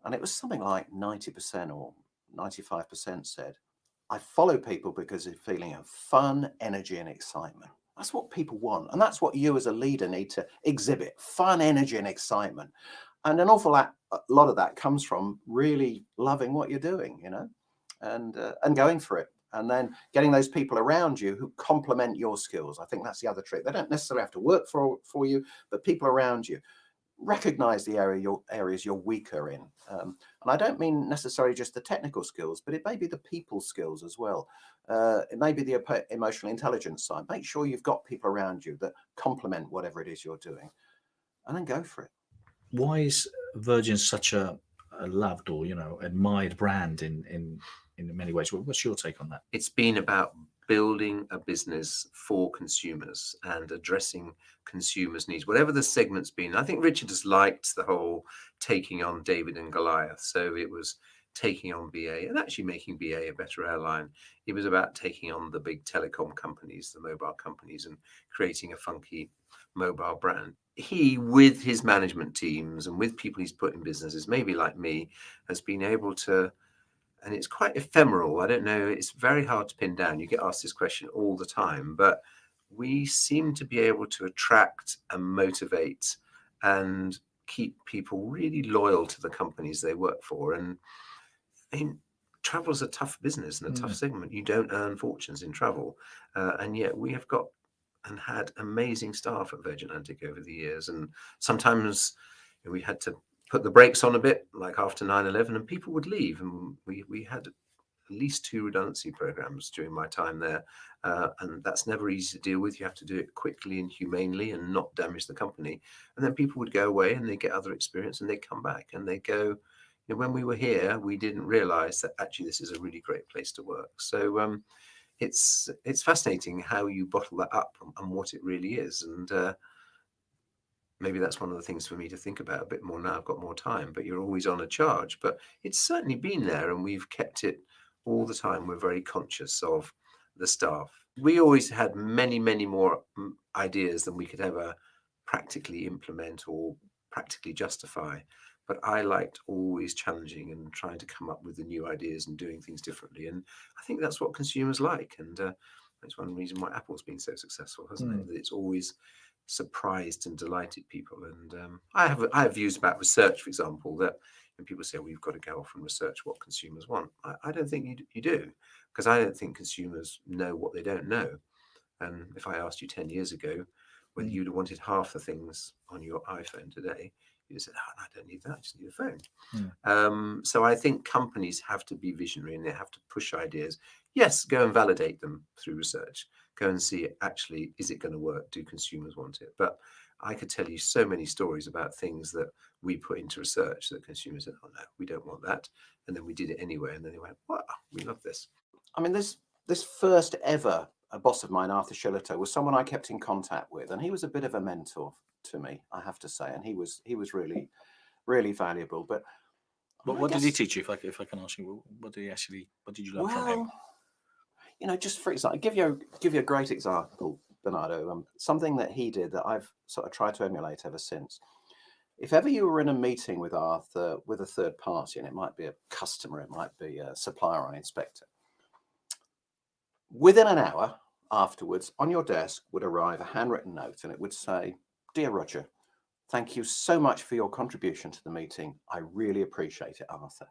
and it was something like 90% or 95% said, I follow people because of a feeling of fun, energy, and excitement. That's what people want, and that's what you as a leader need to exhibit: fun, energy, and excitement. And a lot of that comes from really loving what you're doing, and going for it, and then getting those people around you who complement your skills. I think that's the other trick. They don't necessarily have to work for you, but people around you recognize the areas you're weaker in. And I don't mean necessarily just the technical skills, but it may be the people skills as well. It may be the emotional intelligence side. Make sure you've got people around you that complement whatever it is you're doing, and then go for it. Why is Virgin such a loved or admired brand in many ways? What's your take on that? It's been about building a business for consumers and addressing consumers' needs, whatever the segment's been. I think Richard has liked the whole taking on David and Goliath. So it was taking on BA and actually making BA a better airline. It was about taking on the big telecom companies, the mobile companies, and creating a funky mobile brand. He, with his management teams and with people he's put in businesses, maybe like me, has been able to, and it's quite ephemeral. I don't know. It's very hard to pin down. You get asked this question all the time, but we seem to be able to attract and motivate and keep people really loyal to the companies they work for. And I mean, travel is a tough business and a tough segment. You don't earn fortunes in travel. And yet we have got and had amazing staff at Virgin Atlantic over the years. And sometimes we had to put the brakes on a bit, like after 9/11, and people would leave. And we had at least 2 redundancy programs during my time there. And that's never easy to deal with. You have to do it quickly and humanely and not damage the company. And then people would go away and they get other experience and they come back and they go, when we were here, we didn't realize that actually this is a really great place to work. So it's fascinating how you bottle that up and what it really is. And maybe that's one of the things for me to think about a bit more now. I've got more time, but you're always on a charge. But it's certainly been there and we've kept it all the time. We're very conscious of the staff. We always had many, many more ideas than we could ever practically implement or practically justify. But I liked always challenging and trying to come up with the new ideas and doing things differently. And I think that's what consumers like. And that's one reason why Apple's been so successful, hasn't it? That it's always surprised and delighted people. And I have views about research, for example, that when people say, well, you've got to go off and research what consumers want. I don't think you do, because I don't think consumers know what they don't know. And if I asked you 10 years ago whether you'd have wanted half the things on your iPhone today, you said, I don't need that, I just need a phone. So I think companies have to be visionary and they have to push ideas. Yes, go and validate them through research. Go and see actually, is it going to work? Do consumers want it? But I could tell you so many stories about things that we put into research that consumers said, oh no, we don't want that. And then we did it anyway. And then they went, wow, we love this. I mean, this first ever a boss of mine, Arthur Shillito, was someone I kept in contact with, and he was a bit of a mentor to me, I have to say, and he was really, really valuable. But what did he teach you? If I can ask you, what did you learn from him? Just for example, give you a great example, Bernardo. Something that he did that I've sort of tried to emulate ever since. If ever you were in a meeting with Arthur with a third party, and it might be a customer, it might be a supplier or an inspector, within an hour afterwards, on your desk would arrive a handwritten note, and it would say, "Dear Roger, thank you so much for your contribution to the meeting. I really appreciate it, Arthur."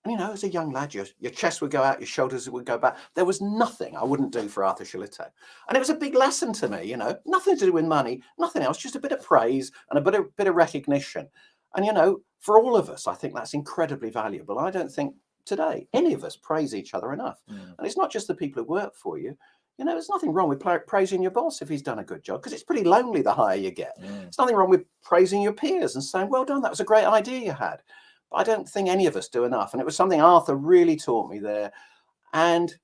And as a young lad, your chest would go out, your shoulders would go back. There was nothing I wouldn't do for Arthur Shillito. And it was a big lesson to me, nothing to do with money, nothing else, just a bit of praise and a bit of recognition. And, for all of us, I think that's incredibly valuable. I don't think today any of us praise each other enough. And it's not just the people who work for you. There's nothing wrong with praising your boss if he's done a good job, because it's pretty lonely the higher you get. There's nothing wrong with praising your peers and saying, well done, that was a great idea you had. But I don't think any of us do enough. And it was something Arthur really taught me there. And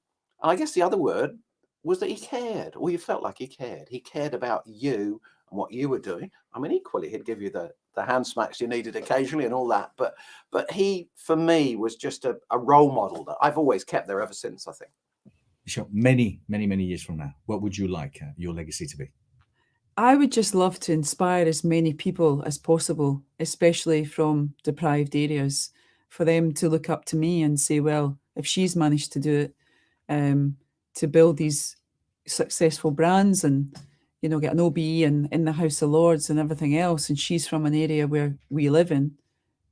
I guess the other word was that he cared, or you felt like he cared. He cared about you and what you were doing. I mean, equally, he'd give you the hand smacks you needed occasionally and all that. But he, for me, was just a role model that I've always kept there ever since, I think. Sure. Many years from now, what would you like your legacy to be? I would just love to inspire as many people as possible, especially from deprived areas, for them to look up to me and say, well, if she's managed to do it, to build these successful brands and, you know, get an OBE and in the House of Lords and everything else, and she's from an area where we live in,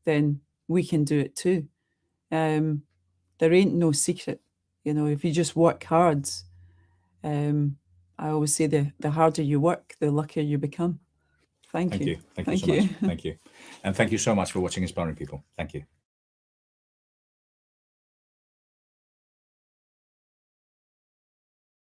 then we can do it too. There ain't no secret, you know, if you just work hard. I always say the harder you work, the luckier you become. Thank you. Thank you so much. Thank you. And thank you so much for watching Inspiring People. Thank you.